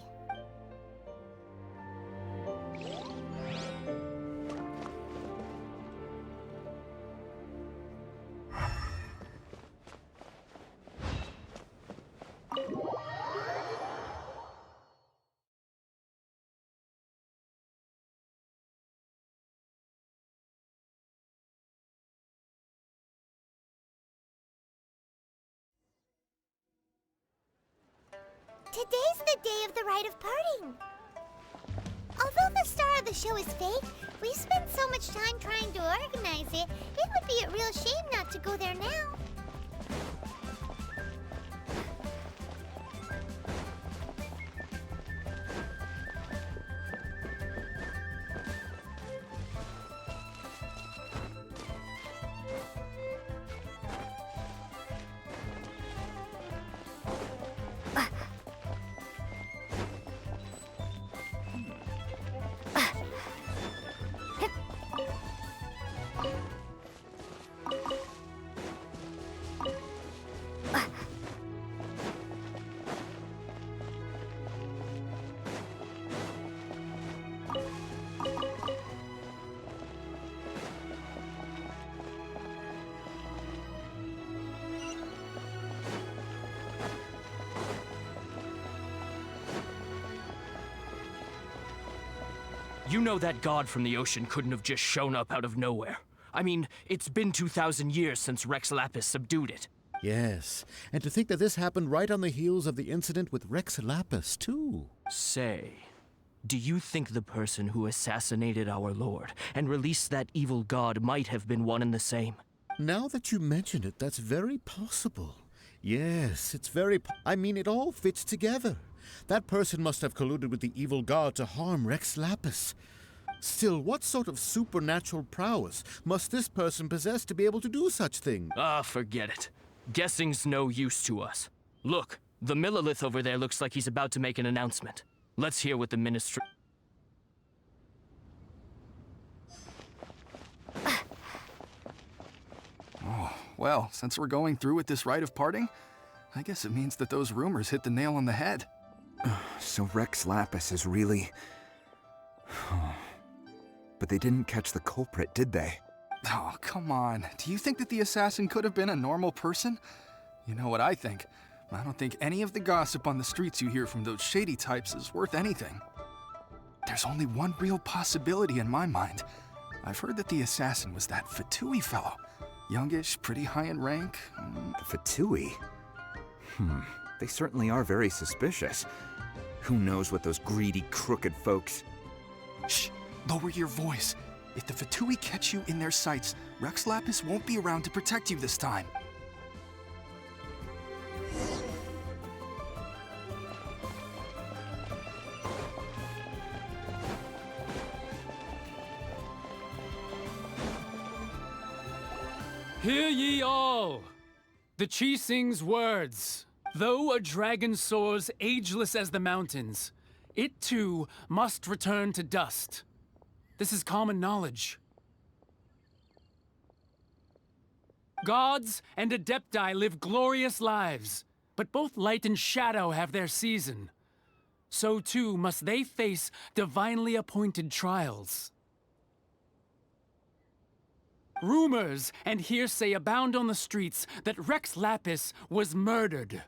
Today's the day of the rite of parting. Although the star of the show is fake, we've spent so much time trying to organize it, it would be a real shame not to go there now. You know that god from the ocean couldn't have just shown up out of nowhere. I mean, it's been 2,000 years since Rex Lapis subdued it. Yes, and to think that this happened right on the heels of the incident with Rex Lapis, too. Say, do you think the person who assassinated our lord and released that evil god might have been one and the same? Now that you mention it, that's very possible. Yes, it's very I mean, it all fits together. That person must have colluded with the evil god to harm Rex Lapis. Still, what sort of supernatural prowess must this person possess to be able to do such things? Ah, forget it. Guessing's no use to us. Look, the Millilith over there looks like he's about to make an announcement. Let's hear what the ministry... Oh, well, since we're going through with this rite of parting, I guess it means that those rumors hit the nail on the head. So Rex Lapis is really... But they didn't catch the culprit, did they? Oh, come on. Do you think that the assassin could have been a normal person? You know what I think. I don't think any of the gossip on the streets you hear from those shady types is worth anything. There's only one real possibility in my mind. I've heard that the assassin was that Fatui fellow. Youngish, pretty high in rank. The Fatui? They certainly are very suspicious. Who knows what those greedy, crooked folks... Shh! Lower your voice. If the Fatui catch you in their sights, Rex Lapis won't be around to protect you this time. Hear ye all! The Chising's words. Though a dragon soars ageless as the mountains, it too must return to dust. This is common knowledge. Gods and Adepti live glorious lives, but both light and shadow have their season. So too must they face divinely appointed trials. Rumors and hearsay abound on the streets that Rex Lapis was murdered.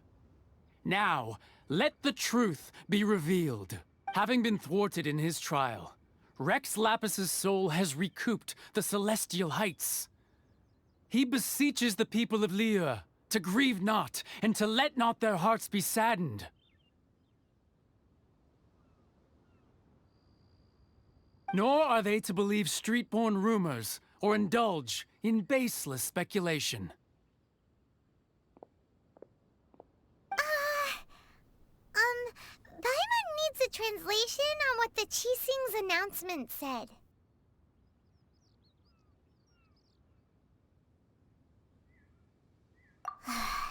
Now, let the truth be revealed. Having been thwarted in his trial, Rex Lapis's soul has recouped the celestial heights. He beseeches the people of Liyue to grieve not and to let not their hearts be saddened. Nor are they to believe street-born rumors or indulge in baseless speculation. Paimon needs a translation on what the Chising's announcement said.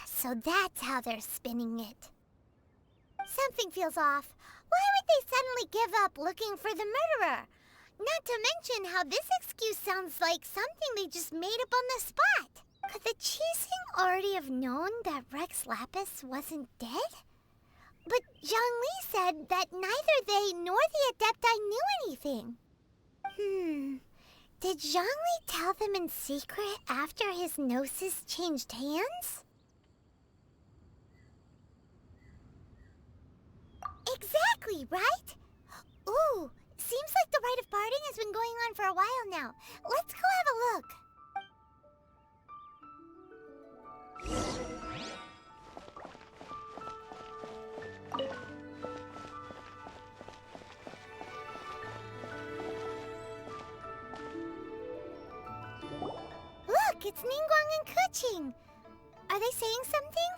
So that's how they're spinning it. Something feels off. Why would they suddenly give up looking for the murderer? Not to mention how this excuse sounds like something they just made up on the spot. Could the Chising already have known that Rex Lapis wasn't dead? But Zhongli said that neither they nor the Adepti knew anything. Did Zhongli tell them in secret after his gnosis changed hands? Exactly, right? Ooh, seems like the rite of parting has been going on for a while now. Let's go have a look. watching. Are they saying something?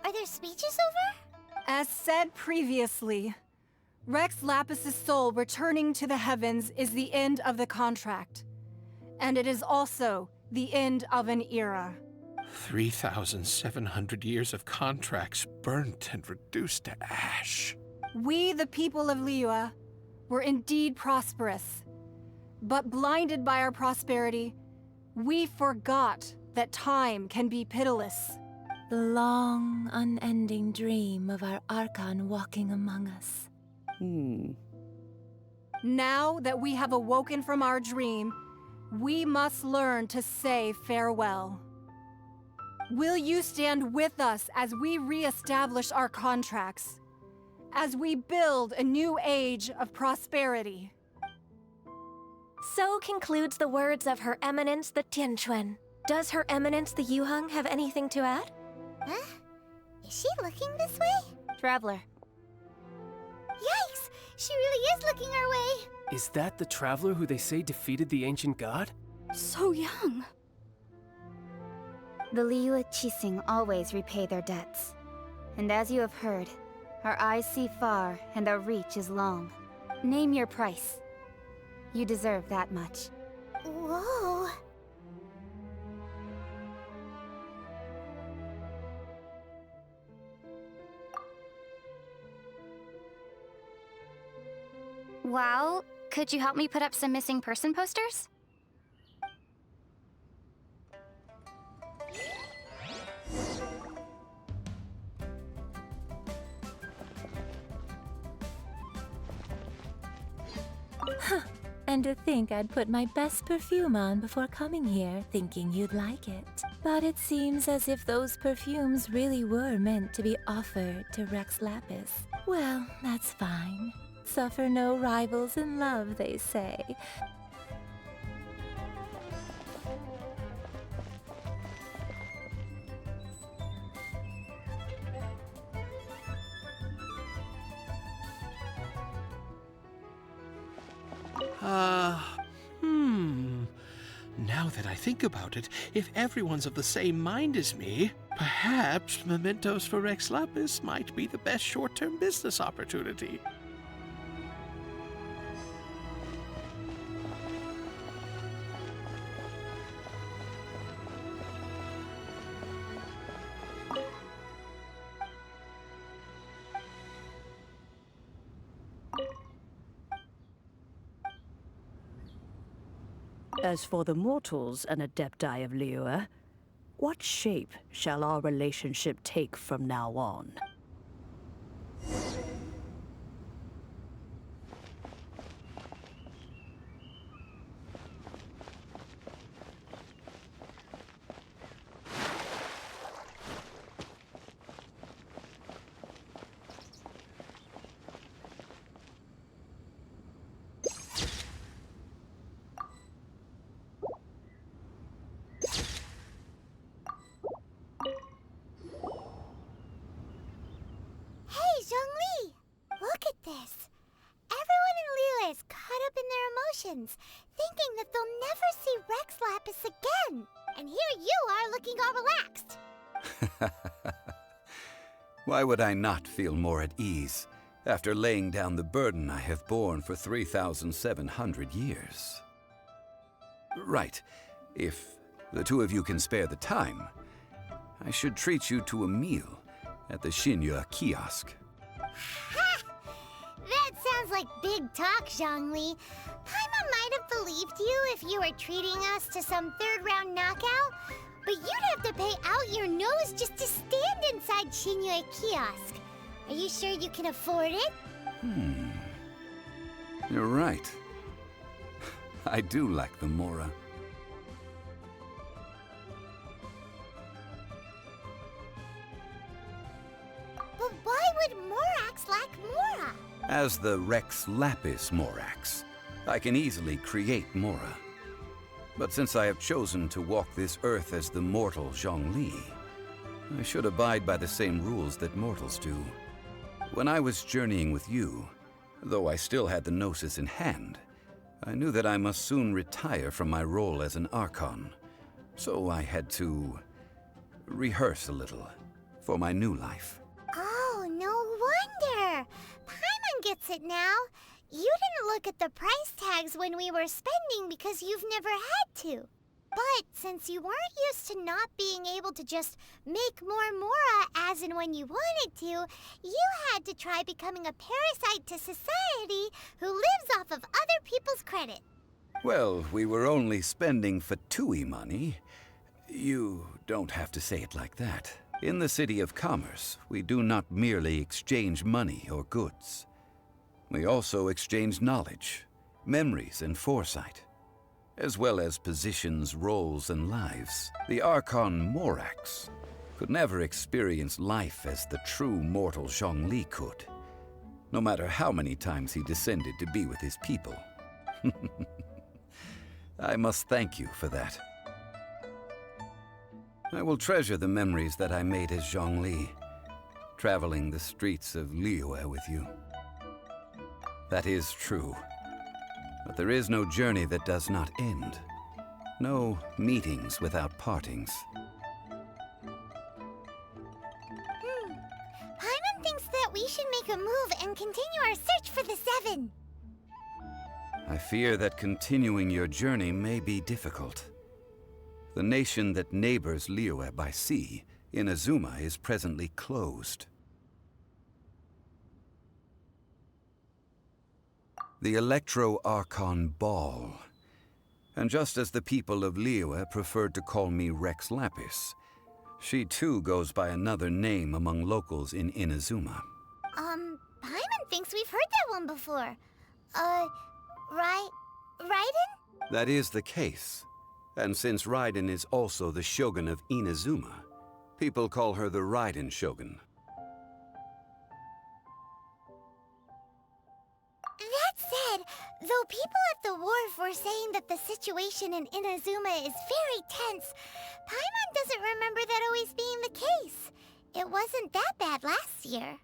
Are there speeches over? As said previously, Rex Lapis' soul returning to the heavens is the end of the contract. And it is also the end of an era. 3,700 years of contracts burnt and reduced to ash. We, the people of Liyue, were indeed prosperous. But blinded by our prosperity, we forgot that time can be pitiless. The long, unending dream of our Archon walking among us. Now that we have awoken from our dream, we must learn to say farewell. Will you stand with us as we re-establish our contracts? As we build a new age of prosperity? So concludes the words of Her Eminence the Tianquan. Does Her Eminence the Yuheng have anything to add? Huh? Is she looking this way? Traveler. Yikes! She really is looking our way! Is that the traveler who they say defeated the ancient god? So young. The Liyue Qixing always repay their debts. And as you have heard, our eyes see far and our reach is long. Name your price. You deserve that much. Whoa! Well, could you help me put up some missing person posters? And to think I'd put my best perfume on before coming here, thinking you'd like it. But it seems as if those perfumes really were meant to be offered to Rex Lapis. Well, that's fine. Suffer no rivals in love, they say. Now that I think about it, if everyone's of the same mind as me, perhaps mementos for Rex Lapis might be the best short-term business opportunity. As for the mortals and Adepti of Liyue, what shape shall our relationship take from now on? Thinking that they'll never see Rex Lapis again. And here you are looking all relaxed. Why would I not feel more at ease after laying down the burden I have borne for 3,700 years? Right. If the two of you can spare the time, I should treat you to a meal at the Xinyu kiosk. Ha! That sounds like big talk, Zhongli. Paimon might have believed you if you were treating us to some third-round knockout, but you'd have to pay out your nose just to stand inside Xinyu kiosk. Are you sure you can afford it? You're right. I do lack the Mora. But why would Morax lack Mora? As the Rex Lapis Morax, I can easily create Mora. But since I have chosen to walk this earth as the mortal Zhongli, I should abide by the same rules that mortals do. When I was journeying with you, though I still had the Gnosis in hand, I knew that I must soon retire from my role as an Archon. So I had to rehearse a little for my new life. Oh, no wonder. Paimon gets it now. You didn't look at the price tags when we were spending because you've never had to. But since you weren't used to not being able to just make more Mora as and when you wanted to, you had to try becoming a parasite to society who lives off of other people's credit. Well, we were only spending Fatui money. You don't have to say it like that. In the City of Commerce, we do not merely exchange money or goods. We also exchange knowledge, memories, and foresight, as well as positions, roles, and lives. The Archon Morax could never experience life as the true mortal Zhongli could, no matter how many times he descended to be with his people. I must thank you for that. I will treasure the memories that I made as Zhongli, traveling the streets of Liyue with you. That is true. But there is no journey that does not end. No meetings without partings. Paimon thinks that we should make a move and continue our search for the Seven. I fear that continuing your journey may be difficult. The nation that neighbors Liyue by sea, Inazuma, is presently closed. The Electro-Archon Ball. And just as the people of Liyue preferred to call me Rex Lapis, she too goes by another name among locals in Inazuma. Paimon thinks we've heard that one before. Raiden? That is the case. And since Raiden is also the Shogun of Inazuma, people call her the Raiden Shogun. That said, though people at the wharf were saying that the situation in Inazuma is very tense, Paimon doesn't remember that always being the case. It wasn't that bad last year.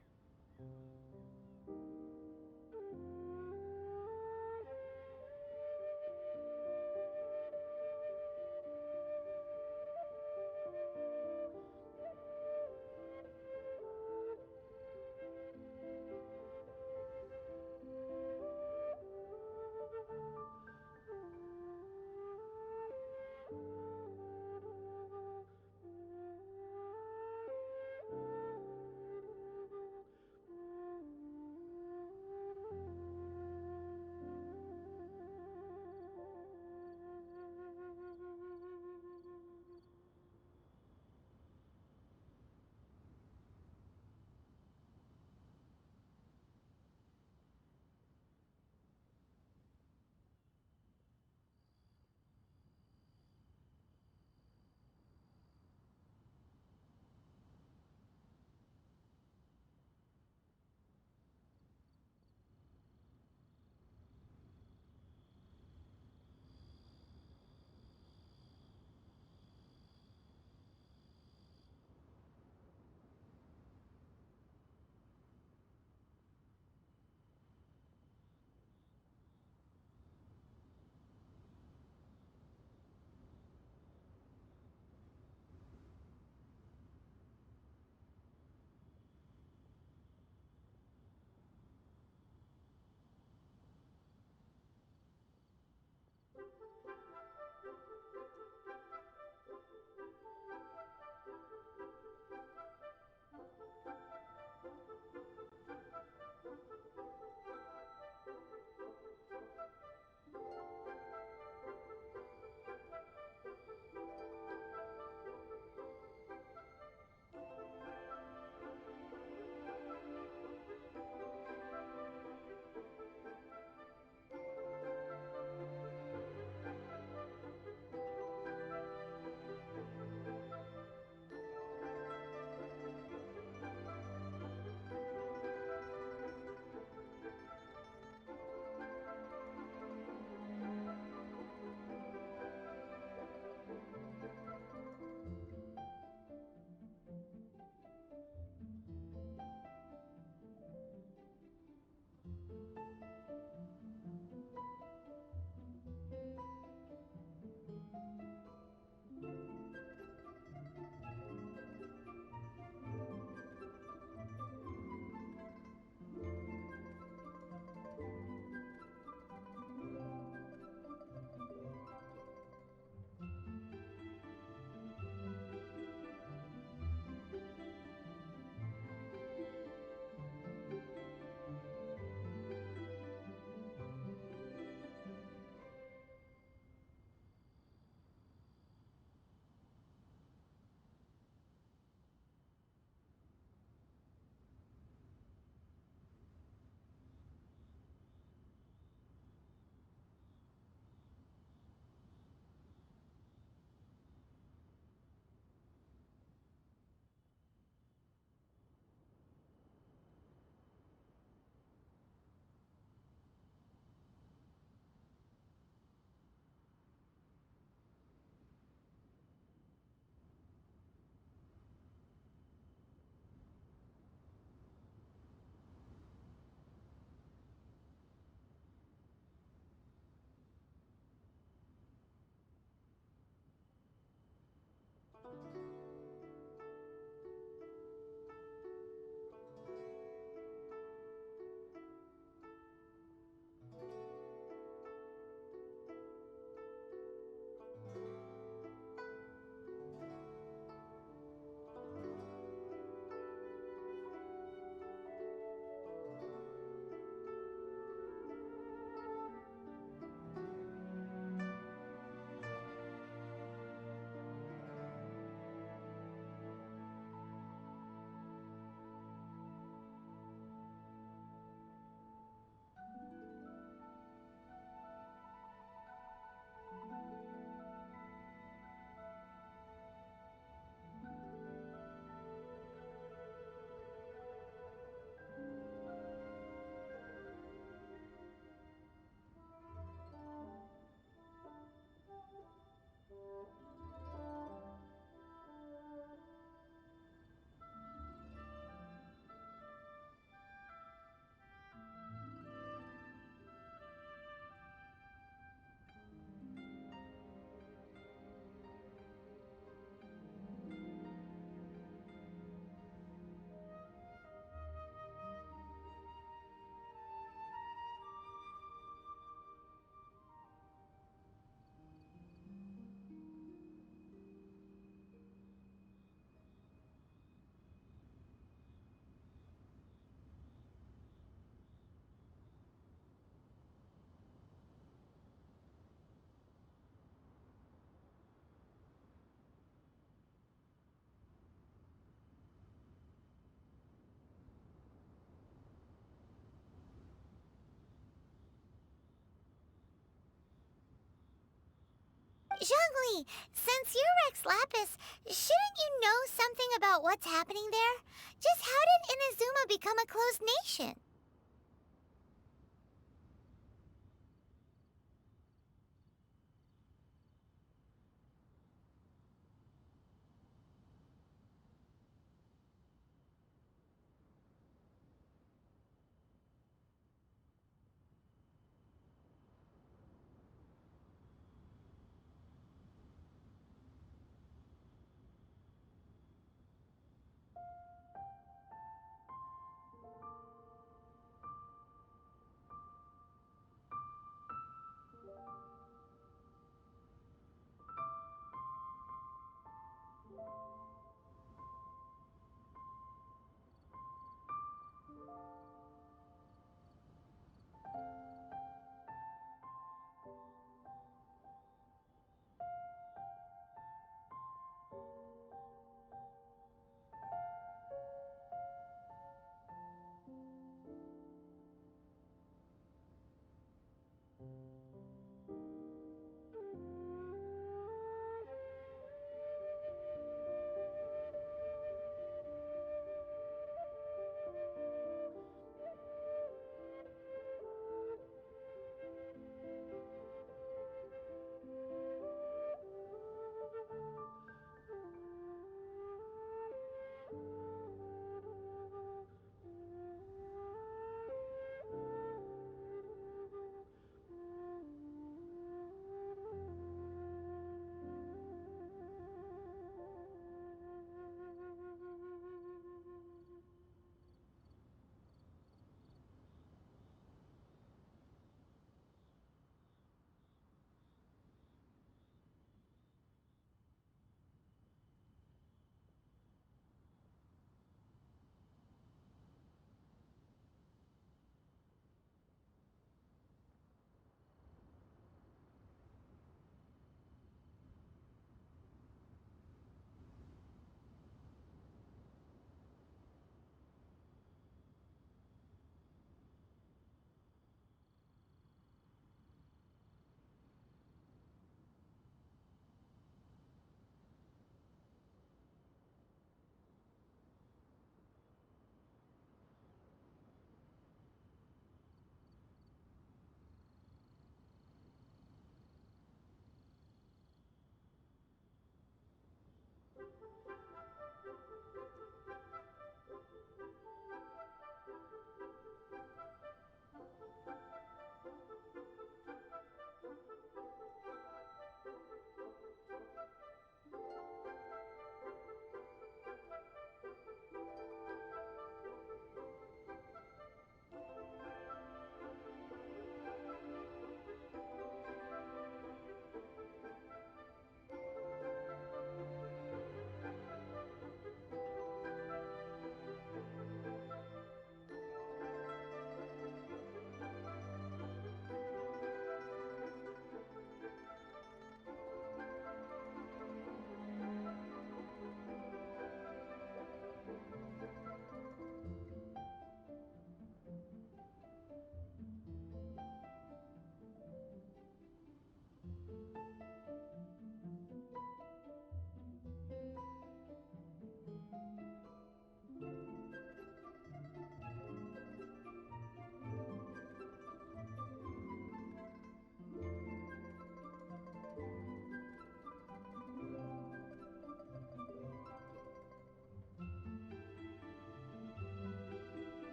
Zhongli, since you're Rex Lapis, shouldn't you know something about what's happening there? Just how did Inazuma become a closed nation?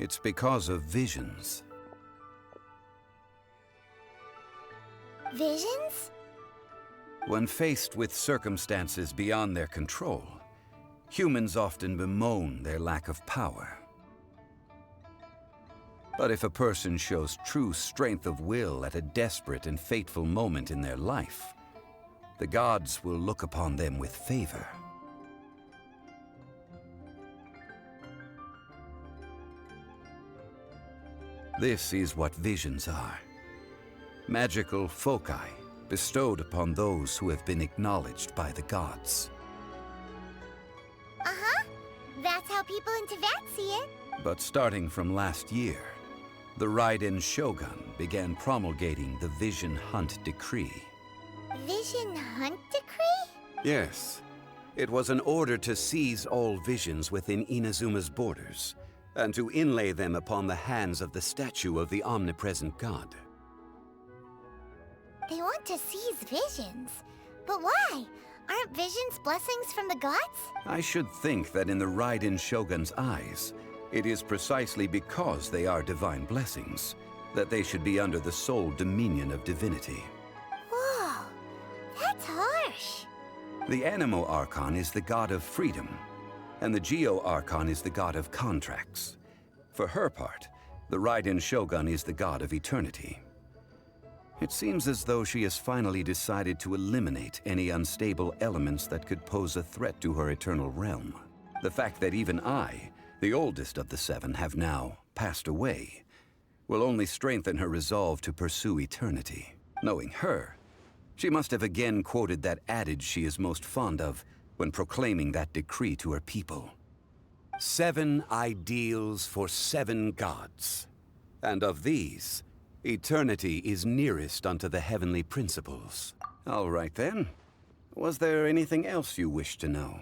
It's because of visions. Visions? When faced with circumstances beyond their control, humans often bemoan their lack of power. But if a person shows true strength of will at a desperate and fateful moment in their life, the gods will look upon them with favor. This is what visions are. Magical foci bestowed upon those who have been acknowledged by the gods. Uh-huh. That's how people in Teyvat see it. But starting from last year, the Raiden Shogun began promulgating the Vision Hunt Decree. Vision Hunt Decree? Yes. It was an order to seize all visions within Inazuma's borders, and to inlay them upon the hands of the statue of the omnipresent god. They want to seize visions. But why? Aren't visions blessings from the gods? I should think that in the Raiden Shogun's eyes, it is precisely because they are divine blessings that they should be under the sole dominion of divinity. Whoa, that's harsh. The Anemo Archon is the god of freedom, and the Geo Archon is the god of contracts. For her part, the Raiden Shogun is the god of eternity. It seems as though she has finally decided to eliminate any unstable elements that could pose a threat to her eternal realm. The fact that even I, the oldest of the seven, have now passed away, will only strengthen her resolve to pursue eternity. Knowing her, she must have again quoted that adage she is most fond of when proclaiming that decree to her people. 7 ideals for 7 gods, and of these, eternity is nearest unto the heavenly principles. All right then. Was there anything else you wish to know?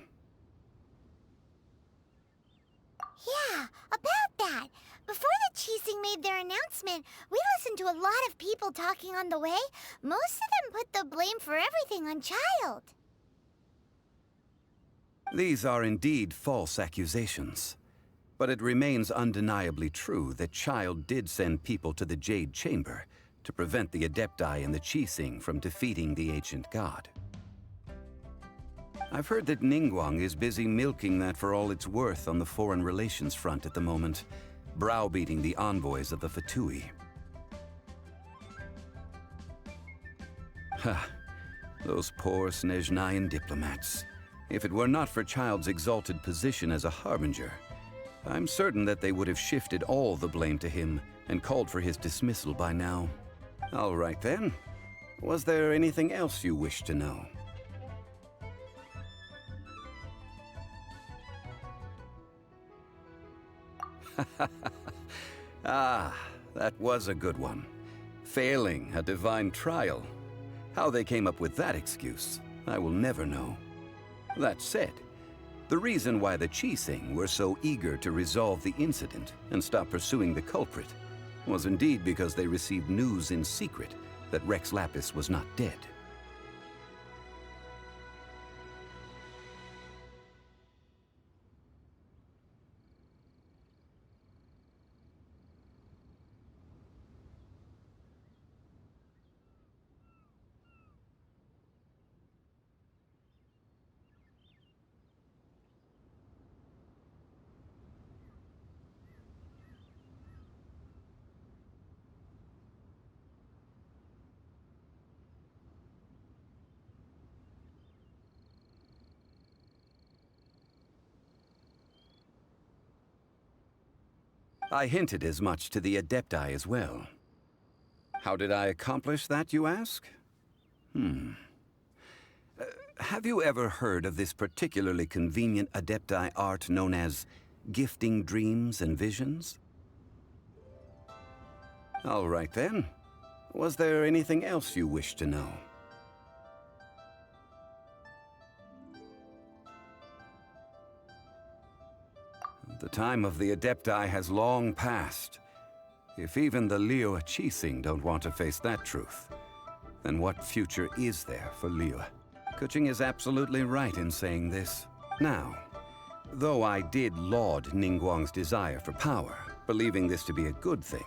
Yeah, about that. Before the Qixing made their announcement, we listened to a lot of people talking on the way. Most of them put the blame for everything on Chiled. These are indeed false accusations. But it remains undeniably true that Chiled did send people to the Jade Chamber to prevent the Adepti and the Qixing from defeating the ancient god. I've heard that Ningguang is busy milking that for all it's worth on the foreign relations front at the moment, browbeating the envoys of the Fatui. Ha! Those poor Snezhnayan diplomats. If it were not for Child's exalted position as a harbinger, I'm certain that they would have shifted all the blame to him and called for his dismissal by now. All right then. Was there anything else you wish to know? Ah, that was a good one. Failing a divine trial. How they came up with that excuse, I will never know. That said, the reason why the Qixing were so eager to resolve the incident and stop pursuing the culprit was indeed because they received news in secret that Rex Lapis was not dead. I hinted as much to the Adepti as well. How did I accomplish that, you ask? Have you ever heard of this particularly convenient Adepti art known as gifting dreams and visions? All right then. Was there anything else you wish to know? The time of the Adepti has long passed. If even the Liyue Qixing don't want to face that truth, then what future is there for Liyue? Keqing is absolutely right in saying this. Now, though I did laud Ningguang's desire for power, believing this to be a good thing,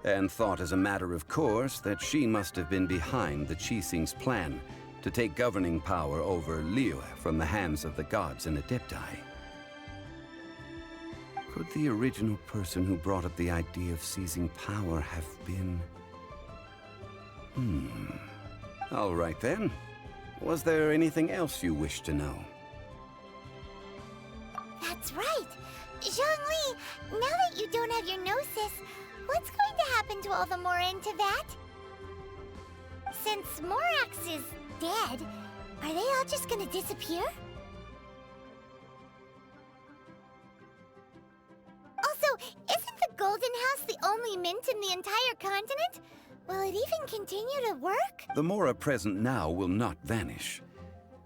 and thought as a matter of course that she must have been behind the Qixing's plan to take governing power over Liyue from the hands of the gods and Adepti. Could the original person who brought up the idea of seizing power have been... All right then. Was there anything else you wish to know? That's right. Zhongli, now that you don't have your gnosis, what's going to happen to all the Mora in Teyvat? Since Morax is dead, are they all just gonna disappear? Also, isn't the Golden House the only mint in the entire continent? Will it even continue to work? The Mora present now will not vanish.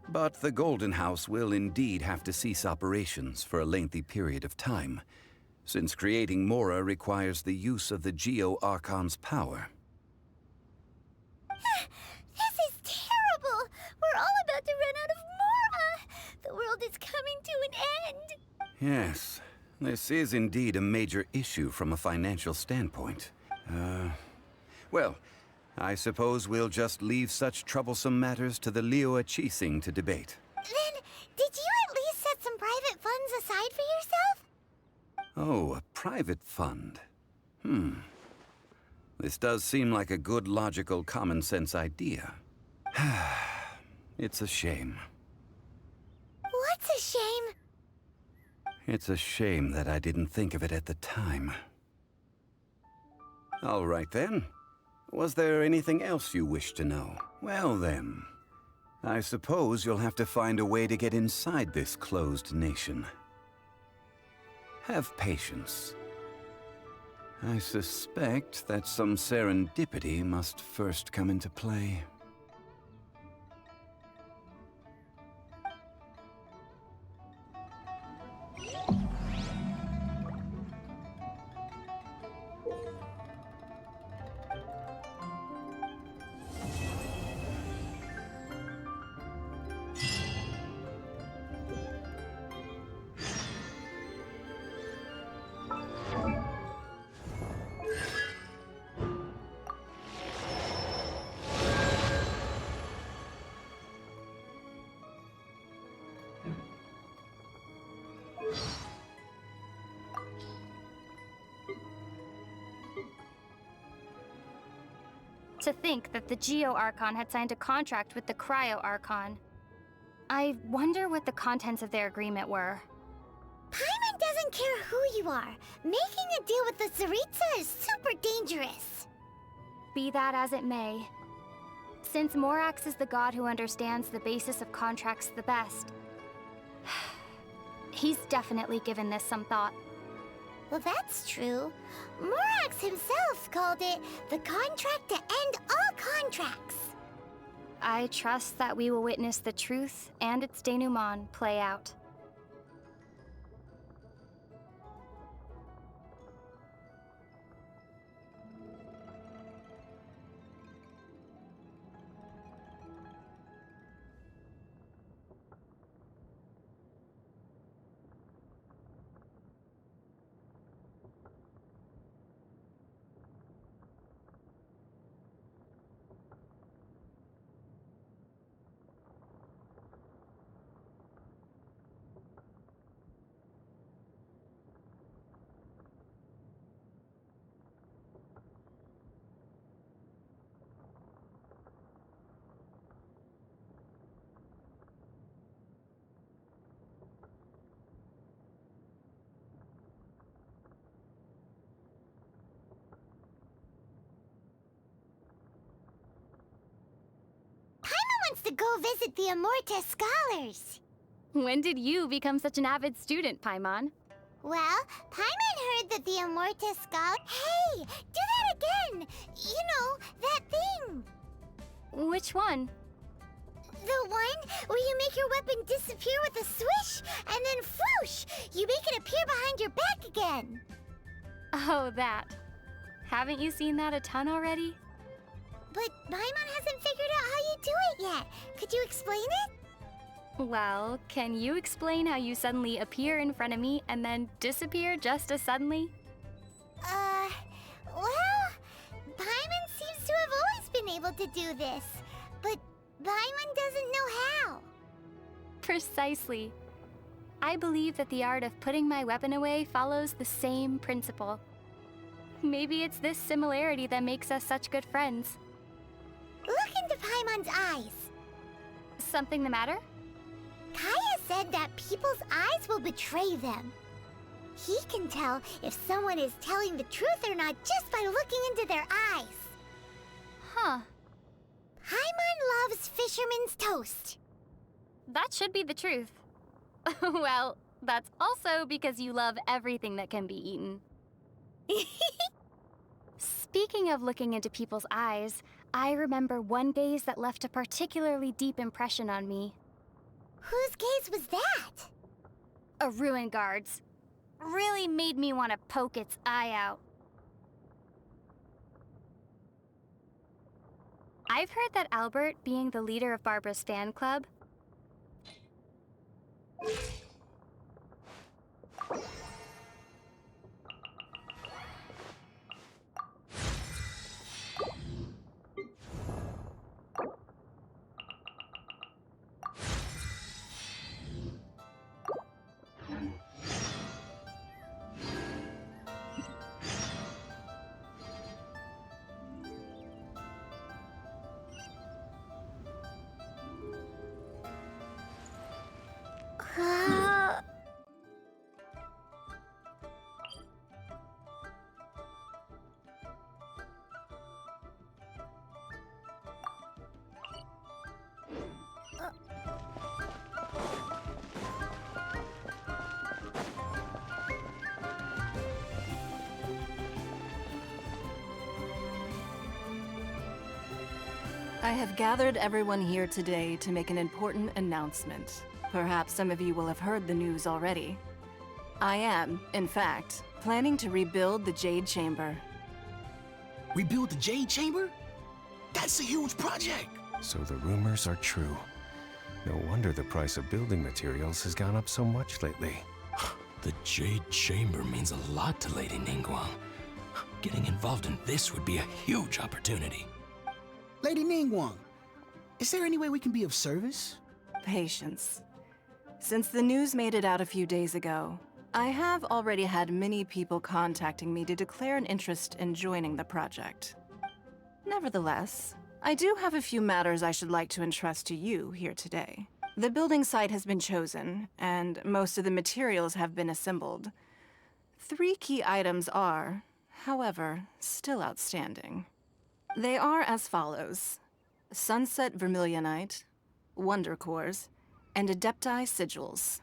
But the Golden House will indeed have to cease operations for a lengthy period of time, since creating Mora requires the use of the Geo-Archon's power. This is terrible! We're all about to run out of Mora! The world is coming to an end! Yes, this is indeed a major issue from a financial standpoint. Well, I suppose we'll just leave such troublesome matters to the Liyue Qixing to debate. Then, did you at least set some private funds aside for yourself? Oh, a private fund. This does seem like a good, logical, common-sense idea. It's a shame. What's a shame? It's a shame that I didn't think of it at the time. All right then. Was there anything else you wish to know? Well then, I suppose you'll have to find a way to get inside this closed nation. Have patience. I suspect that some serendipity must first come into play. To think that the Geo-Archon had signed a contract with the Cryo-Archon. I wonder what the contents of their agreement were. Paimon doesn't care who you are. Making a deal with the Tsaritsa is super dangerous. Be that as it may. Since Morax is the god who understands the basis of contracts the best, he's definitely given this some thought. Well, that's true. Morax himself called it the contract to end all contracts. I trust that we will witness the truth and its denouement play out. Wants to go visit the Immortus scholars. When did you become such an avid student, Paimon? Well, Paimon heard that the Immortus scholars... Hey! Do that again! You know, that thing! Which one? The one where you make your weapon disappear with a swish, and then whoosh! You make it appear behind your back again! Oh, that. Haven't you seen that a ton already? But Paimon hasn't figured out how you do it yet. Could you explain it? Well, can you explain how you suddenly appear in front of me and then disappear just as suddenly? Well, Paimon seems to have always been able to do this, but Paimon doesn't know how. Precisely. I believe that the art of putting my weapon away follows the same principle. Maybe it's this similarity that makes us such good friends. Look into Paimon's eyes. Something the matter? Kaya said that people's eyes will betray them. He can tell if someone is telling the truth or not just by looking into their eyes. Huh. Paimon loves fisherman's toast. That should be the truth. Well, that's also because you love everything that can be eaten. Speaking of looking into people's eyes, I remember one gaze that left a particularly deep impression on me. Whose gaze was that? A ruin guard's. Really made me want to poke its eye out. I've heard that Albert, being the leader of Barbara's fan club, I have gathered everyone here today to make an important announcement. Perhaps some of you will have heard the news already. I am, in fact, planning to rebuild the Jade Chamber. Rebuild the Jade Chamber? That's a huge project! So the rumors are true. No wonder the price of building materials has gone up so much lately. The Jade Chamber means a lot to Lady Ningguang. Getting involved in this would be a huge opportunity. Lady Ningguang, is there any way we can be of service? Patience. Since the news made it out a few days ago, I have already had many people contacting me to declare an interest in joining the project. Nevertheless, I do have a few matters I should like to entrust to you here today. The building site has been chosen, and most of the materials have been assembled. 3 key items are, however, still outstanding. They are as follows: Sunset Vermilionite, Wonder Cores, and Adepti Sigils.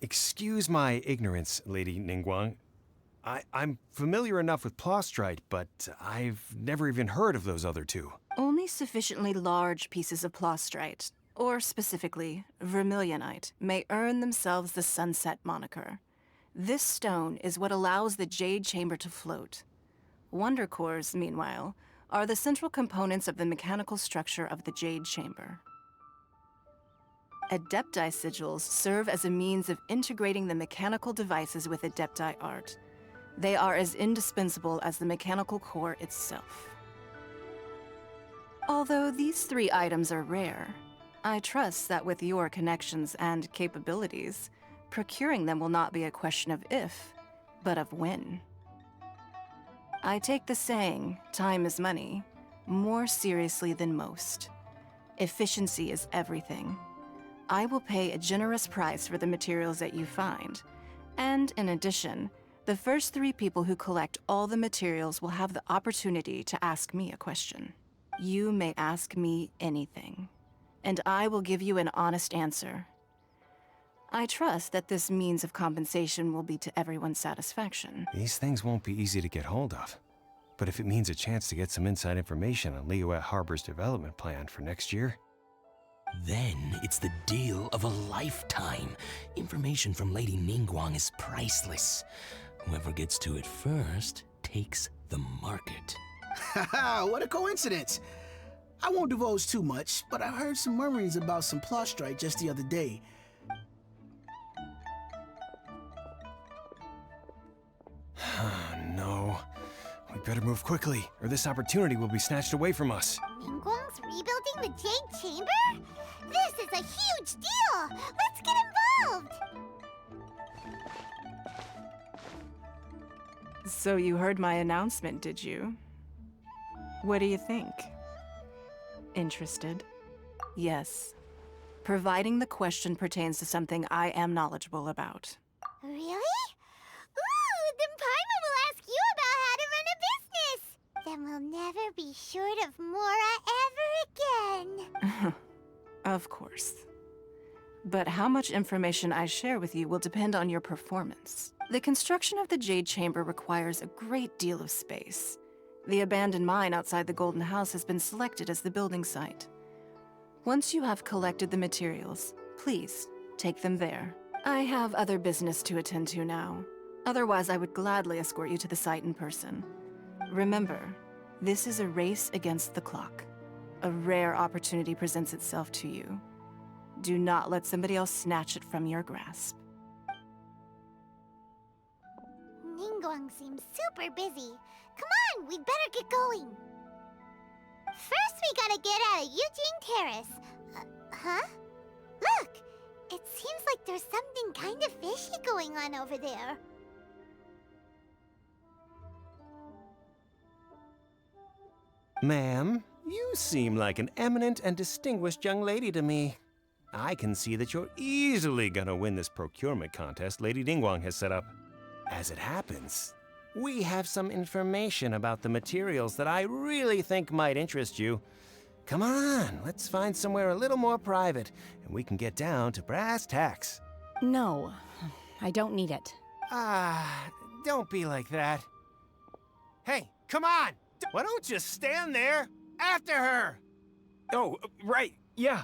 Excuse my ignorance, Lady Ningguang. I'm familiar enough with Plostrite, but I've never even heard of those other 2. Only sufficiently large pieces of Plostrite, or specifically Vermilionite, may earn themselves the Sunset moniker. This stone is what allows the Jade Chamber to float. Wonder Cores, meanwhile, are the central components of the mechanical structure of the Jade Chamber. Adepti Sigils serve as a means of integrating the mechanical devices with Adepti art. They are as indispensable as the mechanical core itself. Although these 3 items are rare, I trust that with your connections and capabilities, procuring them will not be a question of if, but of when. I take the saying, time is money, more seriously than most. Efficiency is everything. I will pay a generous price for the materials that you find, and in addition, the first 3 people who collect all the materials will have the opportunity to ask me a question. You may ask me anything, and I will give you an honest answer. I trust that this means of compensation will be to everyone's satisfaction. These things won't be easy to get hold of. But if it means a chance to get some inside information on Liyuet Harbor's development plan for next year... Then it's the deal of a lifetime. Information from Lady Ningguang is priceless. Whoever gets to it first takes the market. Haha, what a coincidence! I won't divulge too much, but I heard some murmurings about some Plostrite just the other day. better move quickly, or this opportunity will be snatched away from us. Ningguang's rebuilding the Jade Chamber? This is a huge deal! Let's get involved! So you heard my announcement, did you? What do you think? Interested? Yes. Providing the question pertains to something I am knowledgeable about. Really? Ooh, then Paimon will ask you about how to run a business! Then we'll never be short of Mora ever again. Of course. But how much information I share with you will depend on your performance. The construction of the Jade Chamber requires a great deal of space. The abandoned mine outside the Golden House has been selected as the building site. Once you have collected the materials, please take them there. I have other business to attend to now. Otherwise, I would gladly escort you to the site in person. Remember, this is a race against the clock. A rare opportunity presents itself to you. Do not let somebody else snatch it from your grasp. Ningguang seems super busy. Come on, we'd better get going. First, we gotta get out of Eugene Terrace. Huh? Look! It seems like there's something kind of fishy going on over there. Ma'am, you seem like an eminent and distinguished young lady to me. I can see that you're easily gonna win this procurement contest Lady Ningguang has set up. As it happens, we have some information about the materials that I really think might interest you. Come on, let's find somewhere a little more private, and we can get down to brass tacks. No, I don't need it. Don't be like that. Hey, come on! Why don't you stand there? After her! Oh, right, yeah.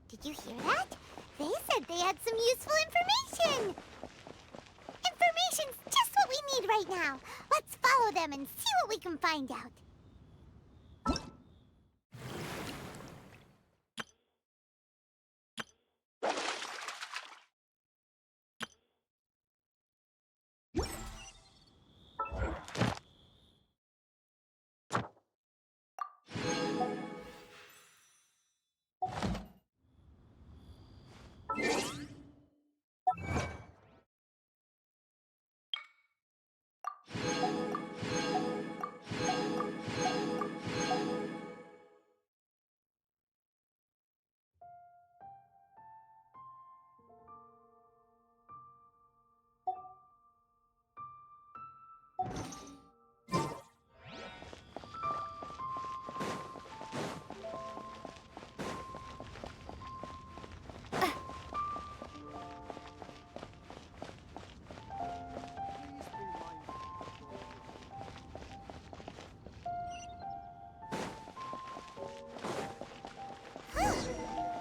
Did you hear that? They said they had some useful information! Information's just what we need right now. Let's follow them and see what we can find out.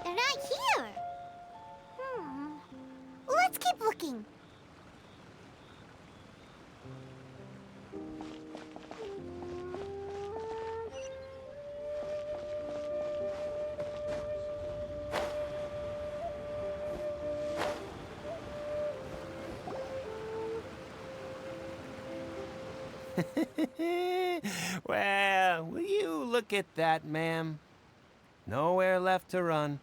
They're not here. Let's keep looking. Well, will you look at that, ma'am? Nowhere left to run.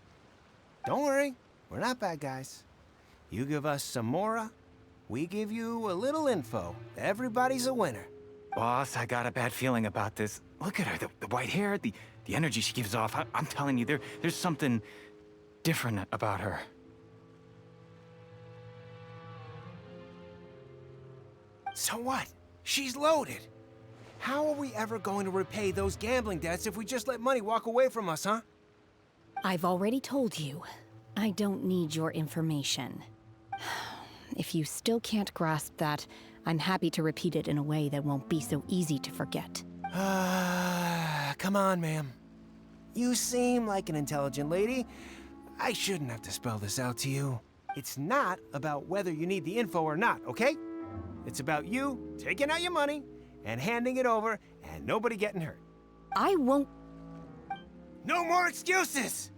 Don't worry, we're not bad guys. You give us some Mora, we give you a little info. Everybody's a winner. Boss, I got a bad feeling about this. Look at her, the white hair, the energy she gives off. I'm telling you, there's something different about her. So what? She's loaded. How are we ever going to repay those gambling debts if we just let money walk away from us, huh? I've already told you. I don't need your information. If you still can't grasp that, I'm happy to repeat it in a way that won't be so easy to forget. Come on, ma'am. You seem like an intelligent lady. I shouldn't have to spell this out to you. It's not about whether you need the info or not, okay? It's about you taking out your money and handing it over and nobody getting hurt. I won't. No more excuses!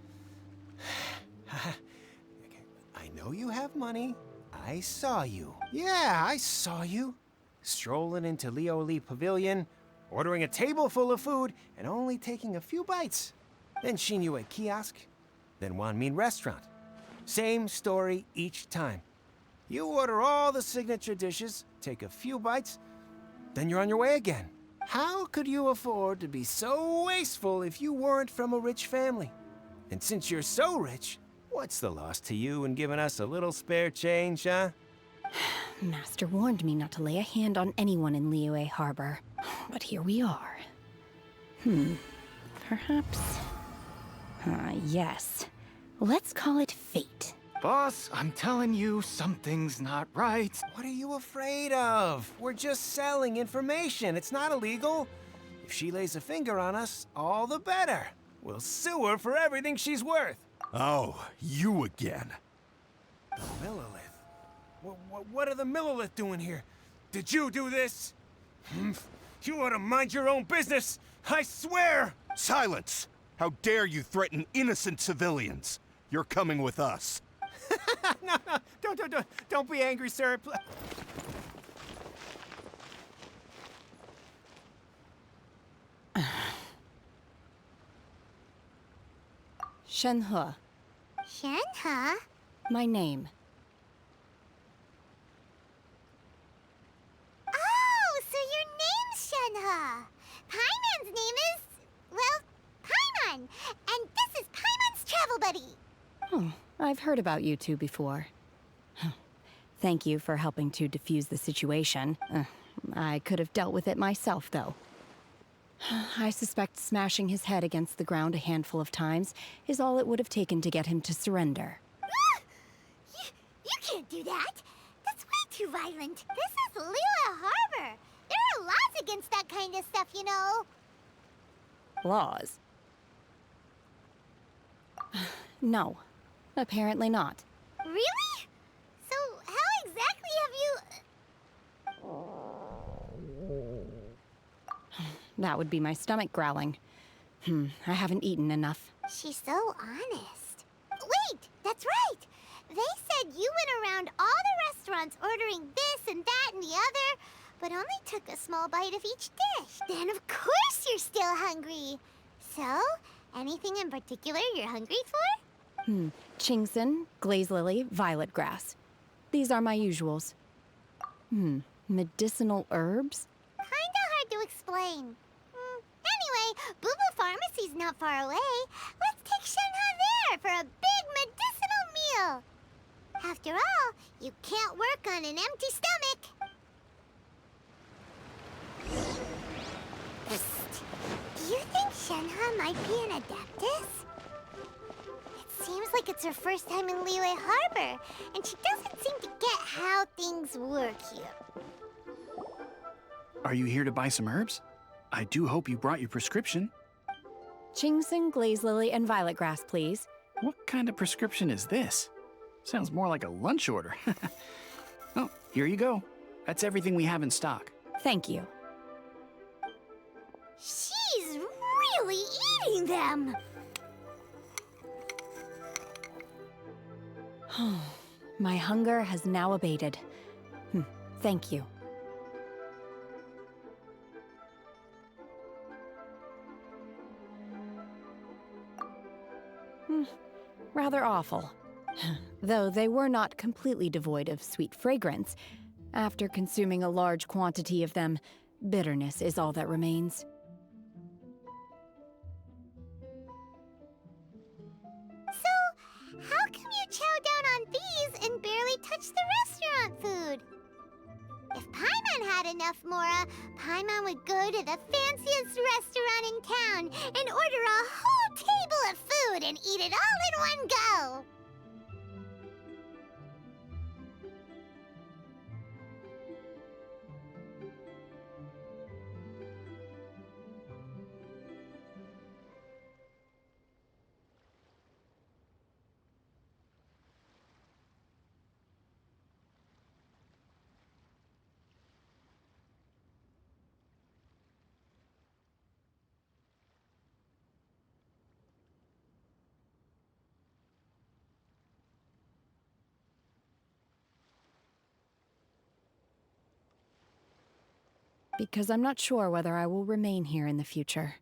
I know you have money. I saw you. Yeah, I saw you. Strolling into Leo Lee Pavilion, ordering a table full of food, and only taking a few bites. Then Shinyu at kiosk, then Wanmin restaurant. Same story each time. You order all the signature dishes, take a few bites, then you're on your way again. How could you afford to be so wasteful if you weren't from a rich family? And since you're so rich, what's the loss to you in giving us a little spare change, huh? Master warned me not to lay a hand on anyone in Liyue Harbor. But here we are. Perhaps... yes. Let's call it fate. Boss, I'm telling you, something's not right. What are you afraid of? We're just selling information. It's not illegal. If she lays a finger on us, all the better. We'll sue her for everything she's worth. Oh, you again. The Millilith? What are the Millilith doing here? Did you do this? You ought to mind your own business, I swear! Silence! How dare you threaten innocent civilians? You're coming with us. No, don't be angry, sir. Shenhe. Shenhe? My name. Oh, so your name's Shenhe. Paimon's name is, well, Paimon. And this is Paimon's travel buddy. Oh, I've heard about you two before. Thank you for helping to defuse the situation. I could have dealt with it myself, though. I suspect smashing his head against the ground a handful of times is all it would have taken to get him to surrender. You can't do that. That's way too violent. This is Liyue Harbor. There are laws against that kind of stuff, you know. Laws? No, apparently not. Really? So how exactly have you... That would be my stomach growling. I haven't eaten enough. She's so honest. Wait, that's right. They said you went around all the restaurants ordering this and that and the other, but only took a small bite of each dish. Then of course you're still hungry. So, anything in particular you're hungry for? Chingson, glaze lily, violet grass. These are my usuals. Medicinal herbs? Kinda hard to explain. Anyway, Booba Pharmacy's not far away. Let's take Shenhe there for a big medicinal meal. After all, you can't work on an empty stomach. Psst. Do you think Shenhe might be an Adeptus? It seems like it's her first time in Liyue Harbor, and she doesn't seem to get how things work here. Are you here to buy some herbs? I do hope you brought your prescription. Chingson, glaze lily, and violet grass, please. What kind of prescription is this? Sounds more like a lunch order. Oh, here you go. That's everything we have in stock. Thank you. She's really eating them! My hunger has now abated. Thank you. Rather awful. Though they were not completely devoid of sweet fragrance. After consuming a large quantity of them, bitterness is all that remains. So, how come you chow down on these and barely touch the restaurant food? If Paimon had enough Mora, Paimon would go to the fanciest restaurant in town and order a whole table of food and eat it all in one go. because I'm not sure whether I will remain here in the future.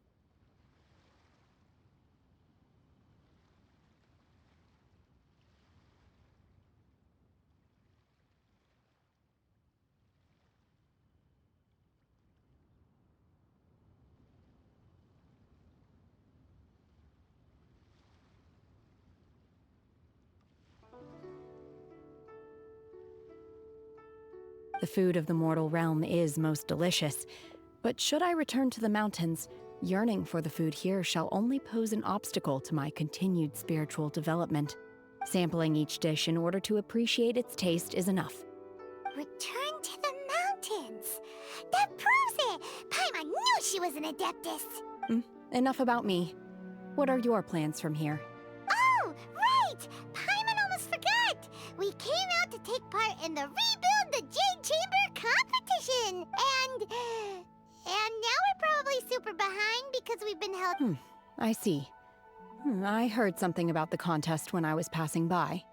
The food of the mortal realm is most delicious, but should I return to the mountains, yearning for the food here shall only pose an obstacle to my continued spiritual development. Sampling each dish in order to appreciate its taste is enough. Return to the mountains. That proves it. Paimon knew she was an Adeptus. Enough about me. What are your plans from here? Oh, right! Paimon almost forgot. We came out to take part in the Rebuild the Jade Chamber competition. And now we're probably super behind because we've been held... I see. I heard something about the contest when I was passing by.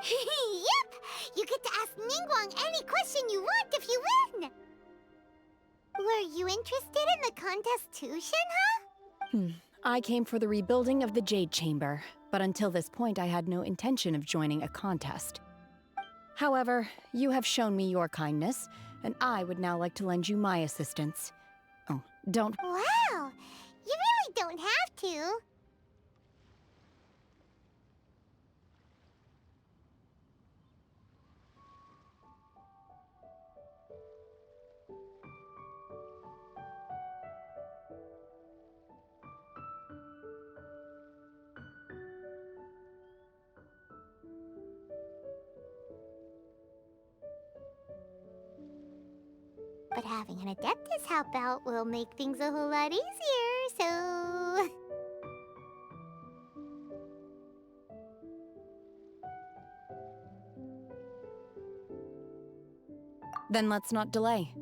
Yep! You get to ask Ningguang any question you want if you win! Were you interested in the contest too, Shenhe? I came for the rebuilding of the Jade Chamber, but until this point I had no intention of joining a contest. However, you have shown me your kindness, and I would now like to lend you my assistance. Oh, don't... Wow! You really don't have to. But having an Adeptus help out will make things a whole lot easier, so... Then let's not delay.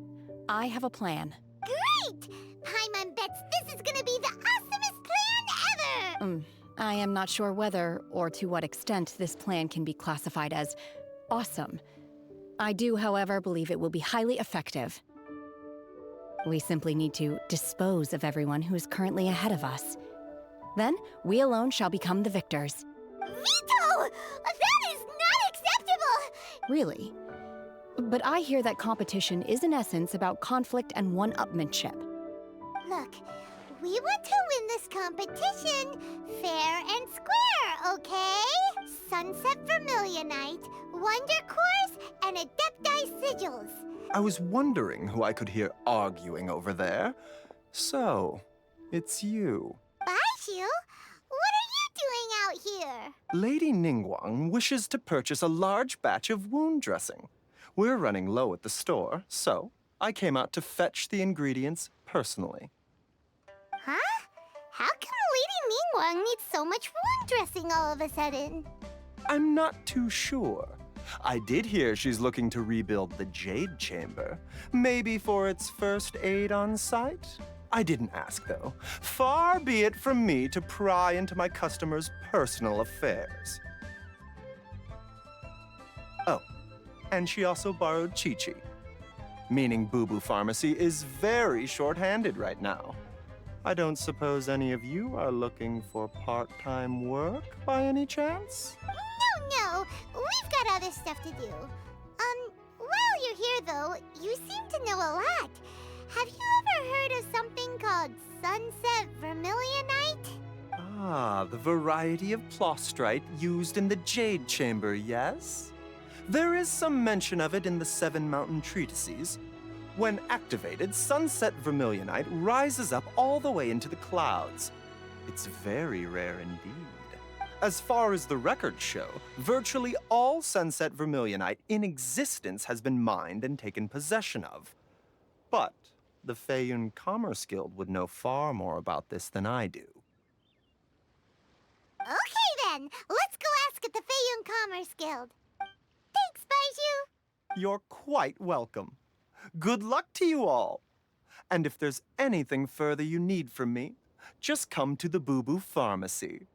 I have a plan. Great! Paimon bets this is gonna be the awesomest plan ever! I am not sure whether, or to what extent, this plan can be classified as awesome. I do, however, believe it will be highly effective. We simply need to dispose of everyone who is currently ahead of us. Then, we alone shall become the victors. Veto! That is not acceptable! Really? But I hear that competition is in essence about conflict and one-upmanship. Look, we want to win this competition fair and square, okay? Sunset Vermilionite, Wonder Cores, and Adepti Sigils. I was wondering who I could hear arguing over there. So, it's you. Baishu? What are you doing out here? Lady Ningguang wishes to purchase a large batch of wound dressing. We're running low at the store, so I came out to fetch the ingredients personally. Huh? How come Lady Ningguang needs so much wound dressing all of a sudden? I'm not too sure. I did hear she's looking to rebuild the Jade Chamber. Maybe for its first aid on site? I didn't ask, though. Far be it from me to pry into my customers' personal affairs. Oh, and she also borrowed Chi-Chi. Meaning Boo Boo Pharmacy is very short-handed right now. I don't suppose any of you are looking for part-time work by any chance? No, we've got other stuff to do. While you're here though, you seem to know a lot. Have you ever heard of something called Sunset Vermilionite? Ah, the variety of plostrite used in the Jade Chamber, yes? There is some mention of it in the Seven Mountain Treatises. When activated, Sunset Vermilionite rises up all the way into the clouds. It's very rare indeed. As far as the records show, virtually all Sunset Vermilionite in existence has been mined and taken possession of. But the Feiyun Commerce Guild would know far more about this than I do. Okay then, let's go ask at the Feiyun Commerce Guild. Thanks, Baiju. You're quite welcome. Good luck to you all. And if there's anything further you need from me, just come to the Boo Boo Pharmacy.